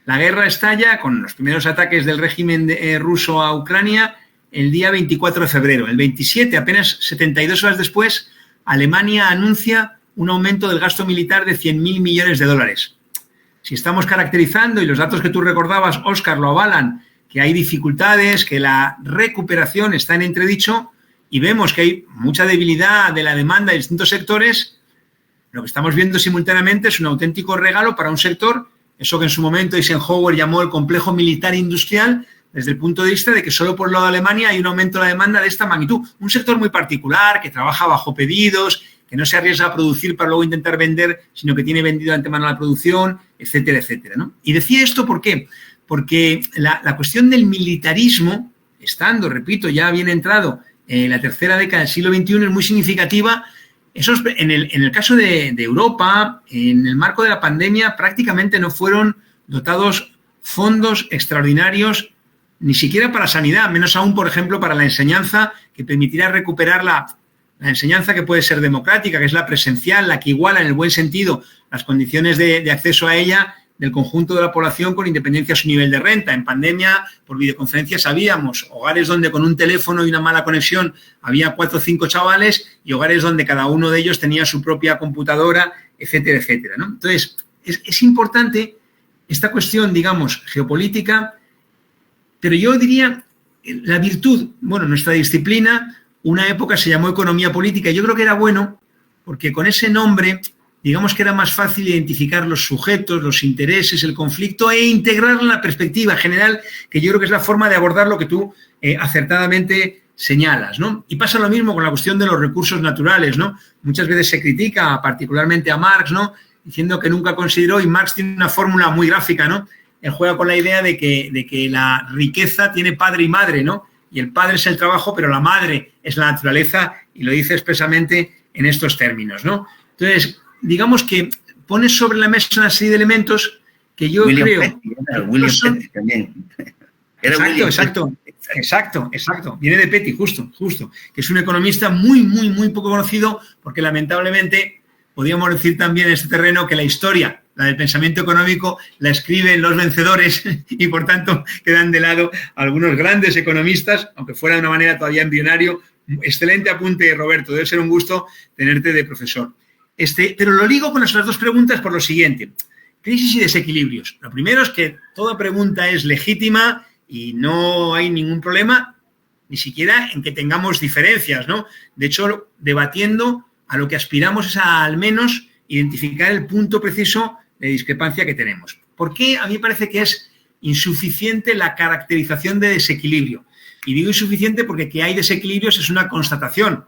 La guerra estalla con los primeros ataques del régimen ruso a Ucrania el día 24 de febrero. El 27, apenas 72 horas después, Alemania anuncia un aumento del gasto militar de 100.000 millones de dólares. Si estamos caracterizando, y los datos que tú recordabas, Óscar, lo avalan, que hay dificultades, que la recuperación está en entredicho y vemos que hay mucha debilidad de la demanda de distintos sectores, lo que estamos viendo simultáneamente es un auténtico regalo para un sector, eso que en su momento Eisenhower llamó el complejo militar industrial, desde el punto de vista de que solo por el lado de Alemania hay un aumento de la demanda de esta magnitud. Un sector muy particular, que trabaja bajo pedidos, que no se arriesga a producir para luego intentar vender, sino que tiene vendido de antemano la producción, etcétera, etcétera, ¿no? Y decía esto ¿por qué? Porque la cuestión del militarismo, estando, repito, ya bien entrado en la tercera década del siglo XXI, es muy significativa. En el caso de Europa, en el marco de la pandemia, prácticamente no fueron dotados fondos extraordinarios, ni siquiera para sanidad, menos aún, por ejemplo, para la enseñanza, que permitirá recuperar la enseñanza que puede ser democrática, que es la presencial, la que iguala en el buen sentido las condiciones de acceso a ella del conjunto de la población con independencia de su nivel de renta. En pandemia, por videoconferencia, sabíamos hogares donde con un teléfono y una mala conexión había 4 o 5 chavales y hogares donde cada uno de ellos tenía su propia computadora, etcétera, etcétera, ¿no? Entonces, es importante esta cuestión, digamos, geopolítica, pero yo diría la virtud, bueno, nuestra disciplina, una época se llamó economía política y yo creo que era bueno porque con ese nombre, digamos que era más fácil identificar los sujetos, los intereses, el conflicto e integrarlo en la perspectiva general, que yo creo que es la forma de abordar lo que tú acertadamente señalas, ¿no? Y pasa lo mismo con la cuestión de los recursos naturales, ¿no? Muchas veces se critica particularmente a Marx, ¿no? Diciendo que nunca consideró, y Marx tiene una fórmula muy gráfica, ¿no? Él juega con la idea de que la riqueza tiene padre y madre, ¿no? Y el padre es el trabajo, pero la madre es la naturaleza, y lo dice expresamente en estos términos, ¿no? Entonces, digamos que pone sobre la mesa una serie de elementos que yo creo... William Petty también. Exacto. Viene de Petty, justo. Que es un economista muy poco conocido, porque lamentablemente podríamos decir también en este terreno que la historia, la del pensamiento económico, la escriben los vencedores y, por tanto, quedan de lado algunos grandes economistas, aunque fuera de una manera todavía embrionario. Excelente apunte, Roberto. Debe ser un gusto tenerte de profesor. Pero lo ligo con las otras dos preguntas por lo siguiente. Crisis y desequilibrios. Lo primero es que toda pregunta es legítima y no hay ningún problema, ni siquiera en que tengamos diferencias, ¿no? De hecho, debatiendo, a lo que aspiramos es a, al menos, identificar el punto preciso de discrepancia que tenemos. ¿Por qué? A mí me parece que es insuficiente la caracterización de desequilibrio. Y digo insuficiente porque que hay desequilibrios es una constatación.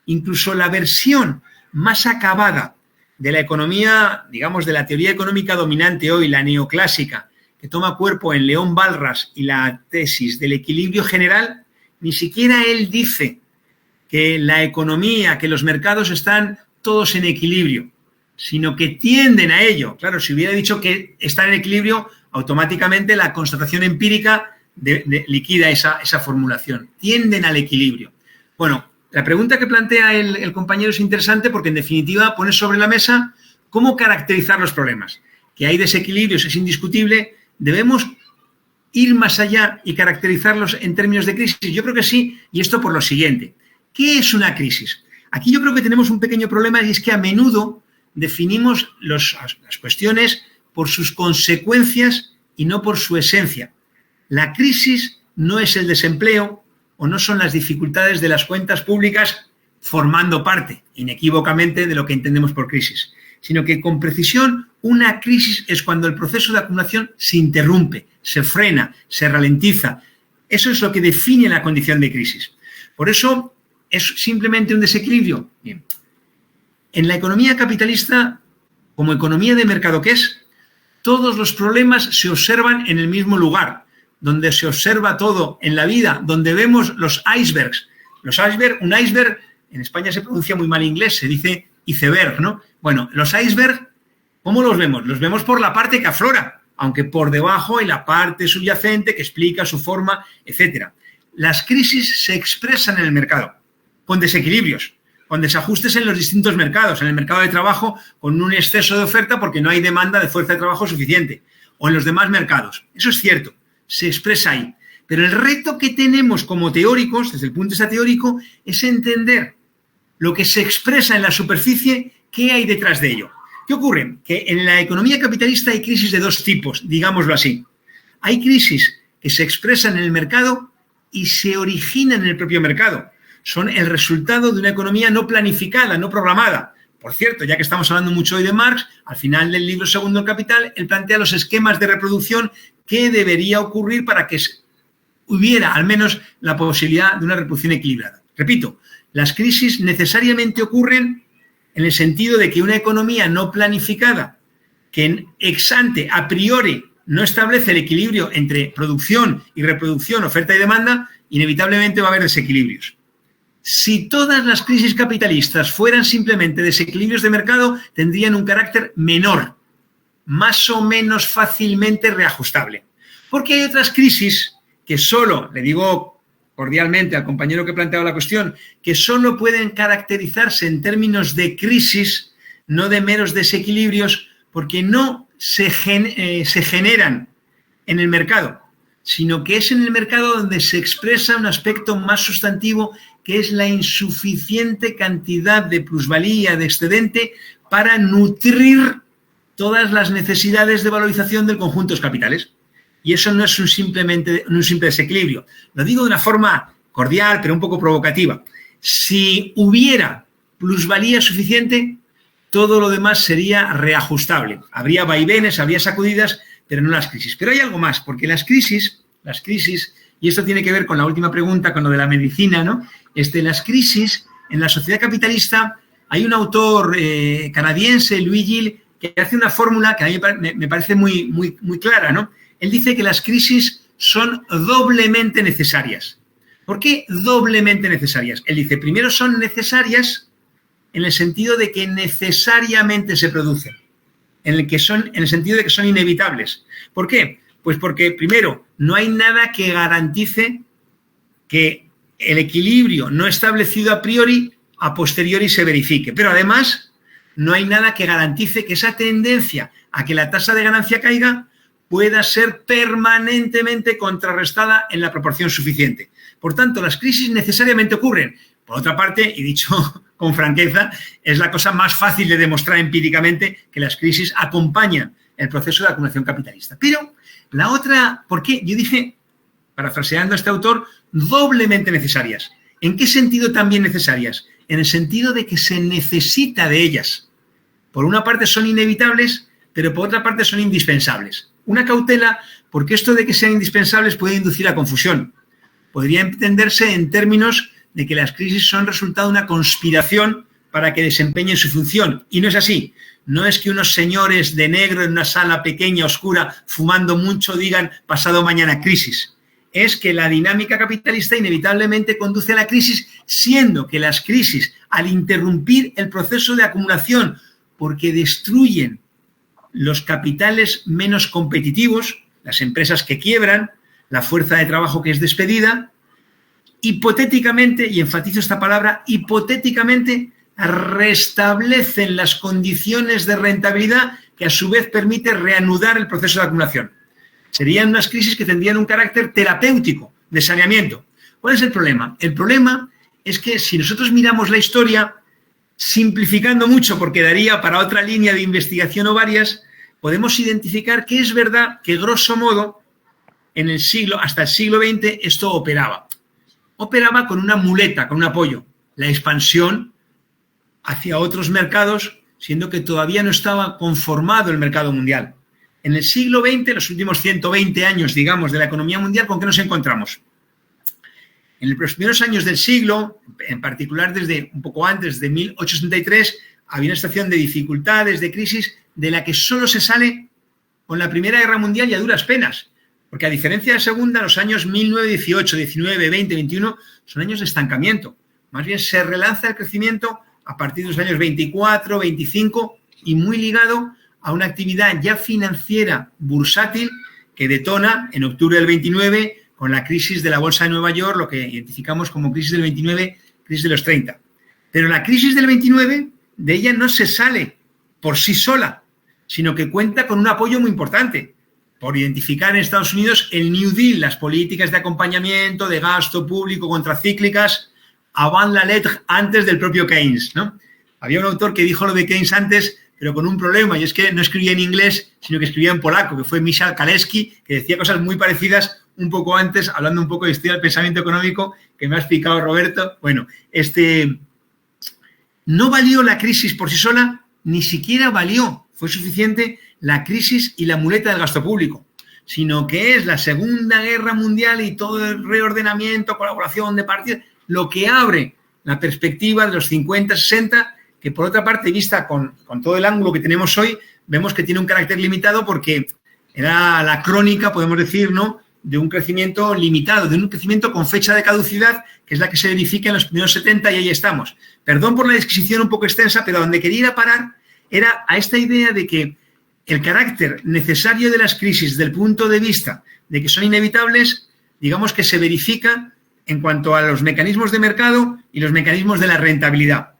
Incluso la versión más acabada de la economía, digamos, de la teoría económica dominante hoy, la neoclásica, que toma cuerpo en León Balras y la tesis del equilibrio general, ni siquiera él dice que la economía, que los mercados están todos en equilibrio, sino que tienden a ello. Claro, si hubiera dicho que están en equilibrio, automáticamente la constatación empírica liquida esa formulación. Tienden al equilibrio. Bueno, la pregunta que plantea el compañero es interesante porque, en definitiva, pone sobre la mesa cómo caracterizar los problemas. Que hay desequilibrios es indiscutible. Debemos ir más allá y caracterizarlos en términos de crisis. Yo creo que sí, y esto por lo siguiente. ¿Qué es una crisis? Aquí yo creo que tenemos un pequeño problema y es que a menudo definimos las cuestiones por sus consecuencias y no por su esencia. La crisis no es el desempleo o no son las dificultades de las cuentas públicas formando parte, inequívocamente, de lo que entendemos por crisis, sino que con precisión una crisis es cuando el proceso de acumulación se interrumpe, se frena, se ralentiza. Eso es lo que define la condición de crisis. Por eso, ¿es simplemente un desequilibrio? Bien. En la economía capitalista, como economía de mercado que es, todos los problemas se observan en el mismo lugar, donde se observa todo en la vida, donde vemos los icebergs. Los icebergs, un iceberg, en España se pronuncia muy mal inglés, se dice iceberg, ¿no? Bueno, los icebergs, ¿cómo los vemos? Los vemos por la parte que aflora, aunque por debajo hay la parte subyacente que explica su forma, etc. Las crisis se expresan en el mercado, con desequilibrios, con desajustes en los distintos mercados, en el mercado de trabajo con un exceso de oferta porque no hay demanda de fuerza de trabajo suficiente, o en los demás mercados. Eso es cierto, se expresa ahí. Pero el reto que tenemos como teóricos, desde el punto de vista teórico, es entender lo que se expresa en la superficie, qué hay detrás de ello. ¿Qué ocurre? Que en la economía capitalista hay crisis de dos tipos, digámoslo así. Hay crisis que se expresan en el mercado y se originan en el propio mercado. Son el resultado de una economía no planificada, no programada. Por cierto, ya que estamos hablando mucho hoy de Marx, al final del libro segundo El Capital, él plantea los esquemas de reproducción que debería ocurrir para que hubiera al menos la posibilidad de una reproducción equilibrada. Repito, las crisis necesariamente ocurren en el sentido de que una economía no planificada, que ex ante, a priori, no establece el equilibrio entre producción y reproducción, oferta y demanda, inevitablemente va a haber desequilibrios. Si todas las crisis capitalistas fueran simplemente desequilibrios de mercado, tendrían un carácter menor, más o menos fácilmente reajustable. Porque hay otras crisis que solo, le digo cordialmente al compañero que planteaba la cuestión, que solo pueden caracterizarse en términos de crisis, no de meros desequilibrios, porque no se generan en el mercado, sino que es en el mercado donde se expresa un aspecto más sustantivo, que es la insuficiente cantidad de plusvalía, de excedente, para nutrir todas las necesidades de valorización del conjunto de los capitales. Y eso no es un simple desequilibrio. Lo digo de una forma cordial, pero un poco provocativa. Si hubiera plusvalía suficiente, todo lo demás sería reajustable. Habría vaivenes, habría sacudidas, pero no las crisis. Pero hay algo más, porque las crisis, y esto tiene que ver con la última pregunta, con lo de la medicina, ¿no? Las crisis, en la sociedad capitalista, hay un autor canadiense, Louis Gill, que hace una fórmula que a mí me parece muy clara, ¿no? Él dice que las crisis son doblemente necesarias. ¿Por qué doblemente necesarias? Él dice, primero son necesarias en el sentido de que necesariamente se producen, en el sentido de que son inevitables. ¿Por qué? Pues porque, primero, no hay nada que garantice que el equilibrio no establecido a priori, a posteriori se verifique. Pero además, no hay nada que garantice que esa tendencia a que la tasa de ganancia caiga pueda ser permanentemente contrarrestada en la proporción suficiente. Por tanto, las crisis necesariamente ocurren. Por otra parte, y dicho con franqueza, es la cosa más fácil de demostrar empíricamente que las crisis acompañan el proceso de acumulación capitalista. Pero la otra, ¿por qué? Yo dije, parafraseando a este autor, doblemente necesarias. ¿En qué sentido también necesarias? En el sentido de que se necesita de ellas. Por una parte son inevitables, pero por otra parte son indispensables. Una cautela, porque esto de que sean indispensables puede inducir a confusión. Podría entenderse en términos de que las crisis son resultado de una conspiración para que desempeñen su función. Y no es así. No es que unos señores de negro en una sala pequeña, oscura, fumando mucho, digan pasado mañana crisis. Es que la dinámica capitalista inevitablemente conduce a la crisis, siendo que las crisis, al interrumpir el proceso de acumulación, porque destruyen los capitales menos competitivos, las empresas que quiebran, la fuerza de trabajo que es despedida, hipotéticamente, y enfatizo esta palabra, hipotéticamente restablecen las condiciones de rentabilidad que a su vez permite reanudar el proceso de acumulación. Serían unas crisis que tendrían un carácter terapéutico, de saneamiento. ¿Cuál es el problema? El problema es que si nosotros miramos la historia, simplificando mucho porque daría para otra línea de investigación o varias, podemos identificar que es verdad que grosso modo en el siglo, hasta el siglo XX esto operaba. Operaba con una muleta, con un apoyo, la expansión hacia otros mercados, siendo que todavía no estaba conformado el mercado mundial. En el siglo XX, los últimos 120 años, digamos, de la economía mundial, ¿con qué nos encontramos? En los primeros años del siglo, en particular desde un poco antes, de 1873 había una situación de dificultades, de crisis, de la que solo se sale con la Primera Guerra Mundial y a duras penas. Porque a diferencia de la Segunda, los años 1918, 19, 20, 21 son años de estancamiento. Más bien se relanza el crecimiento a partir de los años 24, 25 y muy ligado a una actividad ya financiera bursátil que detona en octubre del 29 con la crisis de la Bolsa de Nueva York, lo que identificamos como crisis del 29, crisis de los 30. Pero la crisis del 29, de ella no se sale por sí sola, sino que cuenta con un apoyo muy importante por identificar en Estados Unidos el New Deal, las políticas de acompañamiento, de gasto público contracíclicas, avant la lettre, antes del propio Keynes, ¿no? Había un autor que dijo lo de Keynes antes, pero con un problema, y es que no escribía en inglés, sino que escribía en polaco, que fue Michał Kalecki, que decía cosas muy parecidas un poco antes, hablando un poco de historia del pensamiento económico, que me ha explicado Roberto. Bueno, no valió la crisis por sí sola, ni siquiera fue suficiente la crisis y la muleta del gasto público, sino que es la Segunda Guerra Mundial y todo el reordenamiento, colaboración de partidos, lo que abre la perspectiva de los 50, 60, que por otra parte, vista con todo el ángulo que tenemos hoy, vemos que tiene un carácter limitado porque era la crónica, podemos decir, ¿no?, de un crecimiento limitado, de un crecimiento con fecha de caducidad, que es la que se verifica en los primeros 70 y ahí estamos. Perdón por la descripción un poco extensa, pero donde quería ir a parar era a esta idea de que el carácter necesario de las crisis desde el punto de vista de que son inevitables, digamos que se verifica en cuanto a los mecanismos de mercado y los mecanismos de la rentabilidad,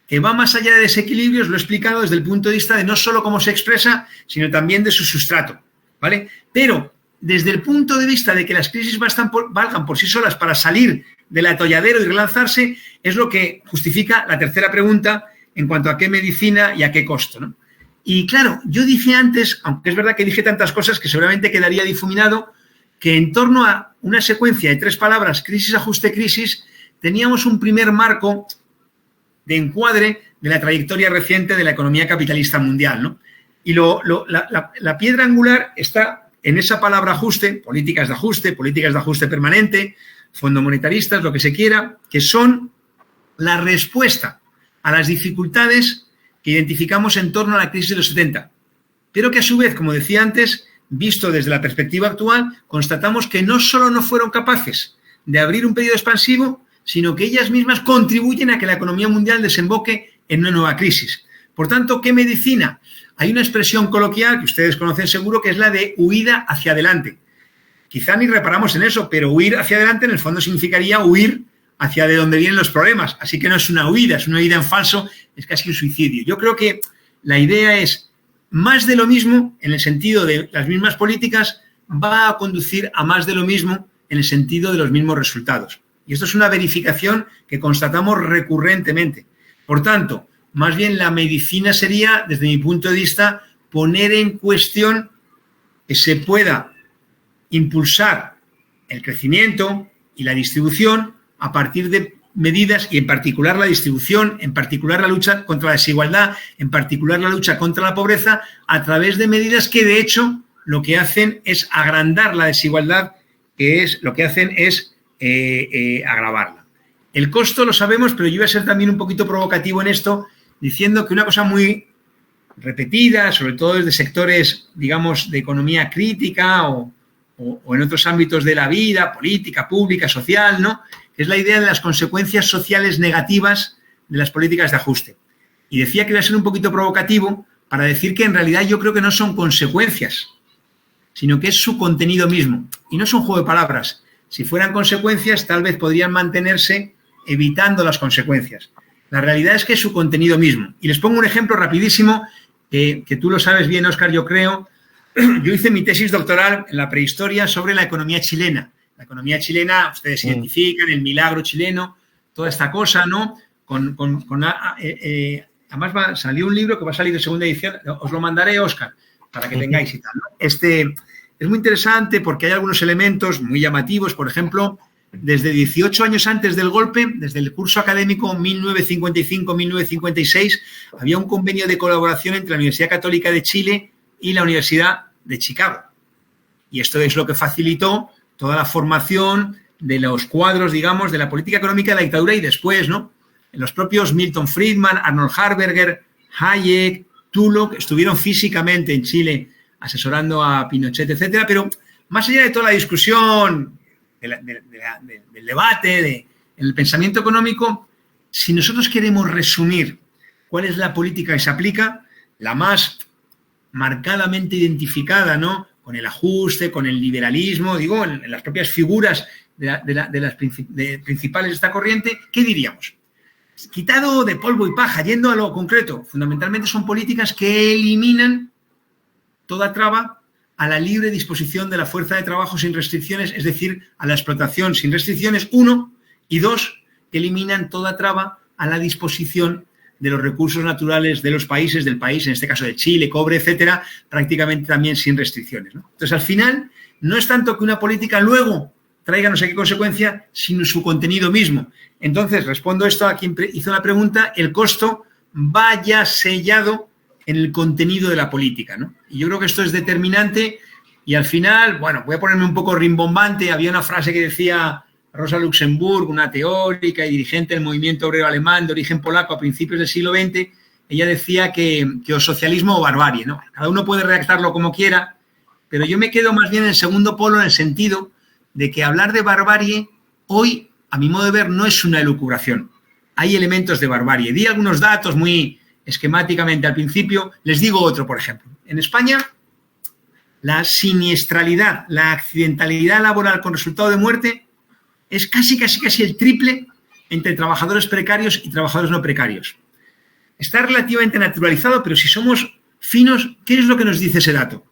que va más allá de desequilibrios, lo he explicado desde el punto de vista de no solo cómo se expresa, sino también de su sustrato, ¿vale? Pero desde el punto de vista de que las crisis valgan por sí solas para salir del atolladero y relanzarse, es lo que justifica la tercera pregunta en cuanto a qué medicina y a qué costo, ¿no? Y claro, yo dije antes, aunque es verdad que dije tantas cosas que seguramente quedaría difuminado, que en torno a una secuencia de 3 palabras, crisis, ajuste, crisis, teníamos un primer marco de encuadre de la trayectoria reciente de la economía capitalista mundial, ¿no? Y la piedra angular está en esa palabra ajuste, políticas de ajuste permanente, fondo monetaristas, lo que se quiera, que son la respuesta a las dificultades que identificamos en torno a la crisis de los 70. Pero que a su vez, como decía antes, visto desde la perspectiva actual, constatamos que no solo no fueron capaces de abrir un periodo expansivo, sino que ellas mismas contribuyen a que la economía mundial desemboque en una nueva crisis. Por tanto, ¿qué medicina? Hay una expresión coloquial que ustedes conocen seguro, que es la de huida hacia adelante. Quizá ni reparamos en eso, pero huir hacia adelante en el fondo significaría huir hacia de donde vienen los problemas. Así que no es una huida en falso, es casi un suicidio. Yo creo que la idea es más de lo mismo, en el sentido de las mismas políticas, va a conducir a más de lo mismo en el sentido de los mismos resultados. Y esto es una verificación que constatamos recurrentemente. Por tanto, más bien la medicina sería, desde mi punto de vista, poner en cuestión que se pueda impulsar el crecimiento y la distribución a partir de medidas, y en particular la distribución, en particular la lucha contra la desigualdad, en particular la lucha contra la pobreza, a través de medidas que, de hecho, lo que hacen es agrandar la desigualdad, agravarla. El costo lo sabemos, pero yo voy a ser también un poquito provocativo en esto, diciendo que una cosa muy repetida, sobre todo desde sectores, digamos, de economía crítica o en otros ámbitos de la vida, política, pública, social, ¿no?, que es la idea de las consecuencias sociales negativas de las políticas de ajuste. Y decía que iba a ser un poquito provocativo para decir que en realidad yo creo que no son consecuencias, sino que es su contenido mismo. Y no es un juego de palabras. Si fueran consecuencias, tal vez podrían mantenerse evitando las consecuencias. La realidad es que es su contenido mismo. Y les pongo un ejemplo rapidísimo, que tú lo sabes bien, Óscar, yo creo. Yo hice mi tesis doctoral en la prehistoria sobre la economía chilena. La economía chilena, ustedes identifican, el milagro chileno, toda esta cosa, ¿no? Además salió un libro que va a salir de segunda edición, os lo mandaré, Óscar, para que tengáis y tal, ¿no? Es muy interesante porque hay algunos elementos muy llamativos, por ejemplo, desde 18 años antes del golpe, desde el curso académico 1955-1956, había un convenio de colaboración entre la Universidad Católica de Chile y la Universidad de Chicago. Y esto es lo que facilitó toda la formación de los cuadros, digamos, de la política económica de la dictadura y después, ¿no? En los propios Milton Friedman, Arnold Harberger, Hayek, Tulloch, estuvieron físicamente en Chile asesorando a Pinochet, etcétera, pero más allá de toda la discusión, del debate, del pensamiento económico, si nosotros queremos resumir cuál es la política que se aplica, la más marcadamente identificada, ¿no?, con el ajuste, con el liberalismo, digo, en las propias figuras de las principales de esta corriente, ¿qué diríamos? Quitado de polvo y paja, yendo a lo concreto, fundamentalmente son políticas que eliminan toda traba a la libre disposición de la fuerza de trabajo sin restricciones, es decir, a la explotación sin restricciones, 1, y 2, que eliminan toda traba a la disposición de los recursos naturales de los países, del país, en este caso de Chile, cobre, etcétera, prácticamente también sin restricciones, ¿no? Entonces, al final, no es tanto que una política luego traiga no sé qué consecuencia, sino su contenido mismo. Entonces, respondo esto a quien hizo la pregunta, el costo va ya sellado en el contenido de la política, ¿no? Y yo creo que esto es determinante y al final, bueno, voy a ponerme un poco rimbombante, había una frase que decía Rosa Luxemburg, una teórica y dirigente del movimiento obrero alemán de origen polaco a principios del siglo XX, ella decía que o socialismo o barbarie, ¿no? Cada uno puede redactarlo como quiera, pero yo me quedo más bien en el segundo polo en el sentido de que hablar de barbarie hoy, a mi modo de ver, no es una elucubración. Hay elementos de barbarie. Di algunos datos muy esquemáticamente al principio, les digo otro, por ejemplo. En España, la siniestralidad, la accidentalidad laboral con resultado de muerte es casi el triple entre trabajadores precarios y trabajadores no precarios. Está relativamente naturalizado, pero si somos finos, ¿qué es lo que nos dice ese dato?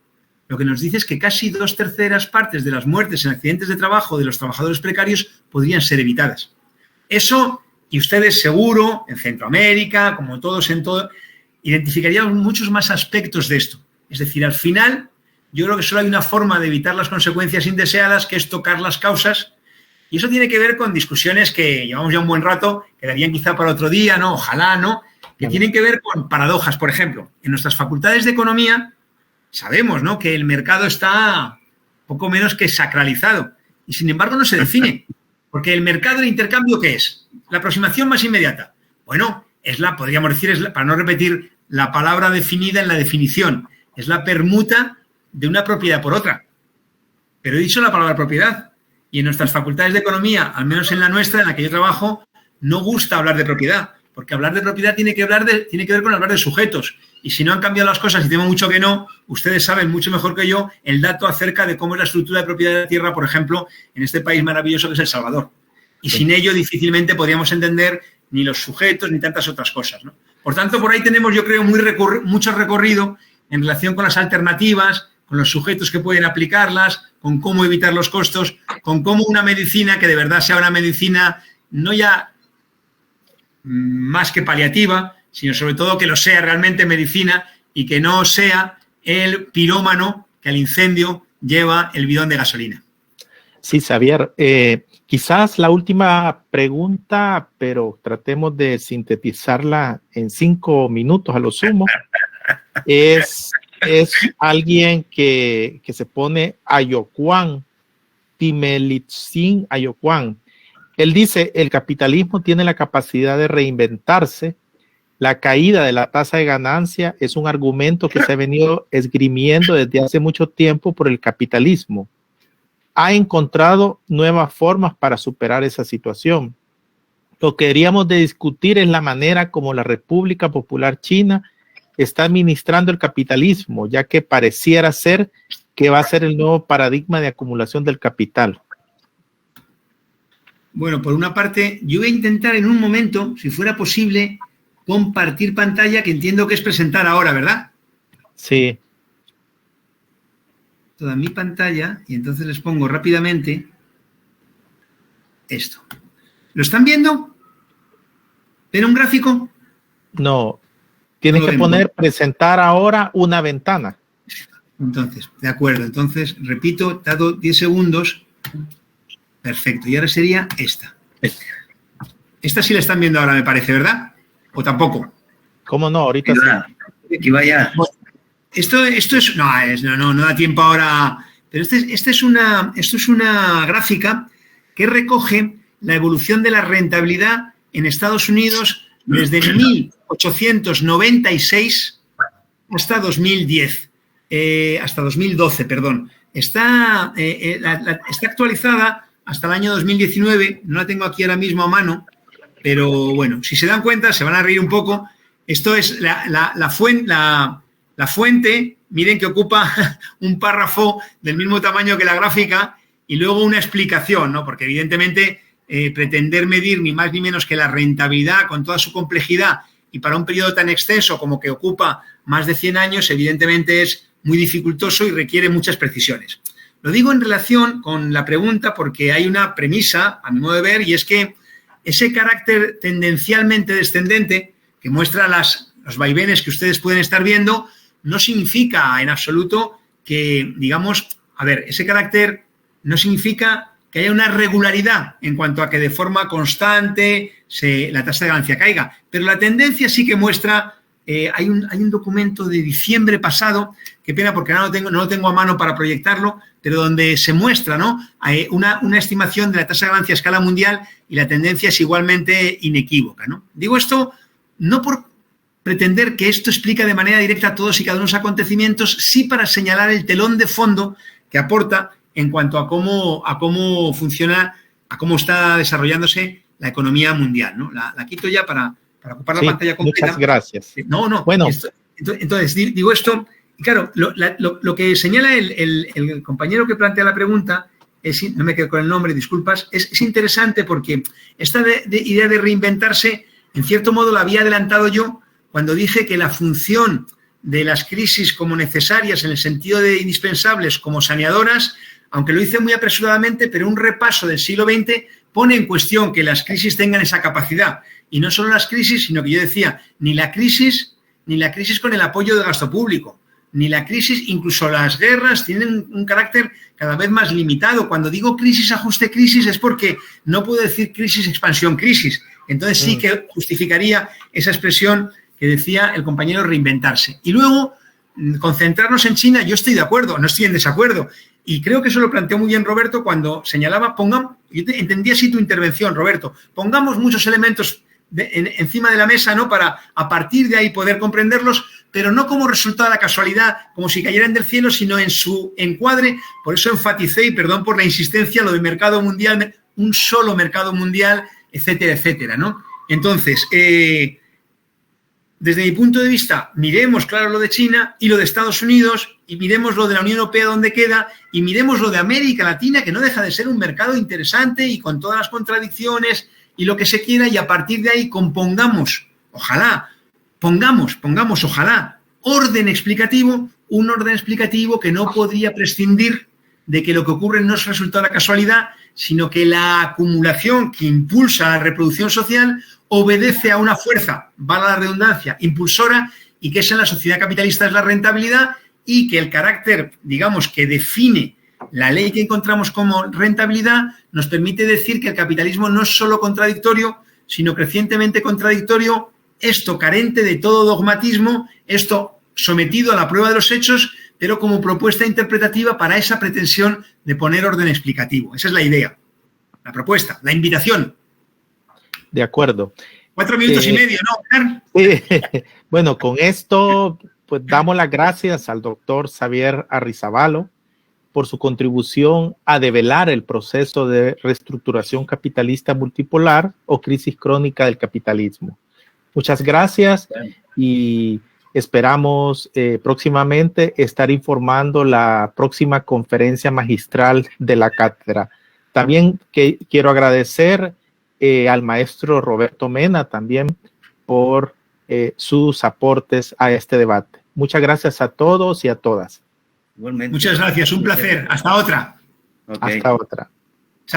Lo que nos dice es que casi 2/3 partes de las muertes en accidentes de trabajo de los trabajadores precarios podrían ser evitadas. Eso, y ustedes seguro, en Centroamérica, como todos en todo, identificaríamos muchos más aspectos de esto. Es decir, al final, yo creo que solo hay una forma de evitar las consecuencias indeseadas, que es tocar las causas. Y eso tiene que ver con discusiones que llevamos ya un buen rato, que darían quizá para otro día, ¿no? Ojalá, ¿no? Que tienen que ver con paradojas. Por ejemplo, en nuestras facultades de economía sabemos, ¿no?, que el mercado está poco menos que sacralizado y, sin embargo, no se define. Porque el mercado de intercambio, ¿qué es? La aproximación más inmediata. Bueno, podríamos decir, para no repetir la palabra definida en la definición, es la permuta de una propiedad por otra. Pero he dicho la palabra propiedad. Y en nuestras facultades de economía, al menos en la nuestra, en la que yo trabajo, no gusta hablar de propiedad, porque hablar de propiedad tiene que ver con hablar de sujetos. Y si no han cambiado las cosas, y temo mucho que no, ustedes saben mucho mejor que yo el dato acerca de cómo es la estructura de propiedad de la tierra, por ejemplo, en este país maravilloso que es El Salvador. Y sin ello difícilmente podríamos entender ni los sujetos ni tantas otras cosas, ¿no? Por tanto, por ahí tenemos, yo creo, mucho recorrido en relación con las alternativas, con los sujetos que pueden aplicarlas, con cómo evitar los costos, con cómo una medicina que de verdad sea una medicina no ya más que paliativa, sino sobre todo que lo sea realmente medicina y que no sea el pirómano que al incendio lleva el bidón de gasolina. Sí, Xavier, quizás la última pregunta, pero tratemos de sintetizarla en 5 minutos a lo sumo. Es alguien que se pone Ayocuán, Timelitzin Ayocuán. Él dice, el capitalismo tiene la capacidad de reinventarse. La caída de la tasa de ganancia es un argumento que se ha venido esgrimiendo desde hace mucho tiempo por el capitalismo. Ha encontrado nuevas formas para superar esa situación. Lo que deberíamos de discutir es la manera como la República Popular China está administrando el capitalismo, ya que pareciera ser que va a ser el nuevo paradigma de acumulación del capital. Bueno, por una parte, yo voy a intentar en un momento, si fuera posible, compartir pantalla, que entiendo que es presentar ahora, ¿verdad? Sí. Toda mi pantalla, y entonces les pongo rápidamente esto. ¿Lo están viendo? ¿Ven un gráfico? No. Tienes que poner presentar ahora una ventana. Entonces, de acuerdo. Entonces, repito, dado 10 segundos. Perfecto. Y ahora sería esta. Esta sí la están viendo ahora, me parece, ¿verdad? ¿O tampoco? ¿Cómo no? Ahorita sí. Que vaya. Esto es... No da tiempo ahora. Pero esto es una gráfica que recoge la evolución de la rentabilidad en Estados Unidos desde 1896 hasta 2010, hasta 2012, perdón. Está actualizada hasta el año 2019, no la tengo aquí ahora mismo a mano, pero bueno, si se dan cuenta, se van a reír un poco. Esto es la fuente, miren que ocupa un párrafo del mismo tamaño que la gráfica y luego una explicación, ¿no? Porque evidentemente pretender medir ni más ni menos que la rentabilidad con toda su complejidad y para un periodo tan extenso como que ocupa más de 100 años, evidentemente es muy dificultoso y requiere muchas precisiones. Lo digo en relación con la pregunta porque hay una premisa, a mi modo de ver, y es que ese carácter tendencialmente descendente que muestra los vaivenes que ustedes pueden estar viendo no significa en absoluto que, digamos, ese carácter no significa que haya una regularidad en cuanto a que de forma constante la tasa de ganancia caiga. Pero la tendencia sí que muestra, hay un documento de diciembre pasado, qué pena porque no lo tengo a mano para proyectarlo, pero donde se muestra, ¿no?, una estimación de la tasa de ganancia a escala mundial y la tendencia es igualmente inequívoca, ¿no? Digo esto no por pretender que esto explica de manera directa todos y cada uno de los acontecimientos, sí para señalar el telón de fondo que aporta en cuanto a cómo funciona, a cómo está desarrollándose la economía mundial, ¿no? La quito ya para ocupar la pantalla completa. Muchas gracias. No. Bueno. Entonces, digo esto, y claro, lo que señala el compañero que plantea la pregunta, no me quedo con el nombre, disculpas, es interesante porque esta idea de reinventarse, en cierto modo la había adelantado yo cuando dije que la función de las crisis como necesarias en el sentido de indispensables como saneadoras, aunque lo hice muy apresuradamente, pero un repaso del siglo XX pone en cuestión que las crisis tengan esa capacidad. Y no solo las crisis, sino que yo decía, ni la crisis con el apoyo de gasto público, ni la crisis, incluso las guerras tienen un carácter cada vez más limitado. Cuando digo crisis, ajuste, crisis, es porque no puedo decir crisis, expansión, crisis. Entonces sí que justificaría esa expresión que decía el compañero reinventarse. Y luego, concentrarnos en China, yo estoy de acuerdo, no estoy en desacuerdo. Y creo que eso lo planteó muy bien Roberto cuando señalaba, yo entendí así tu intervención, Roberto, pongamos muchos elementos encima de la mesa, ¿no?, para a partir de ahí poder comprenderlos, pero no como resultado de la casualidad, como si cayeran del cielo, sino en su encuadre. Por eso enfaticé, y perdón por la insistencia, lo de mercado mundial, un solo mercado mundial, etcétera, etcétera, ¿no? Entonces, desde mi punto de vista, miremos, claro, lo de China y lo de Estados Unidos, y miremos lo de la Unión Europea donde queda, y miremos lo de América Latina, que no deja de ser un mercado interesante y con todas las contradicciones y lo que se quiera, y a partir de ahí compongamos, ojalá, ojalá, orden explicativo, un orden explicativo que no podría prescindir de que lo que ocurre no es resultado de la casualidad, sino que la acumulación que impulsa la reproducción social obedece a una fuerza, valga la redundancia, impulsora, y que esa en la sociedad capitalista es la rentabilidad, y que el carácter, digamos, que define la ley que encontramos como rentabilidad nos permite decir que el capitalismo no es solo contradictorio, sino crecientemente contradictorio, esto carente de todo dogmatismo, esto sometido a la prueba de los hechos, pero como propuesta interpretativa para esa pretensión de poner orden explicativo. Esa es la idea, la propuesta, la invitación. De acuerdo. 4 minutos y medio, ¿no? Bueno, con esto pues damos las gracias al doctor Xavier Arrizabalo por su contribución a develar el proceso de reestructuración capitalista multipolar o crisis crónica del capitalismo. Muchas gracias y esperamos próximamente estar informando la próxima conferencia magistral de la cátedra. También quiero agradecer al maestro Roberto Mena también por sus aportes a este debate. Muchas gracias a todos y a todas. Muchas gracias, un placer. Hasta otra. Okay. Hasta otra.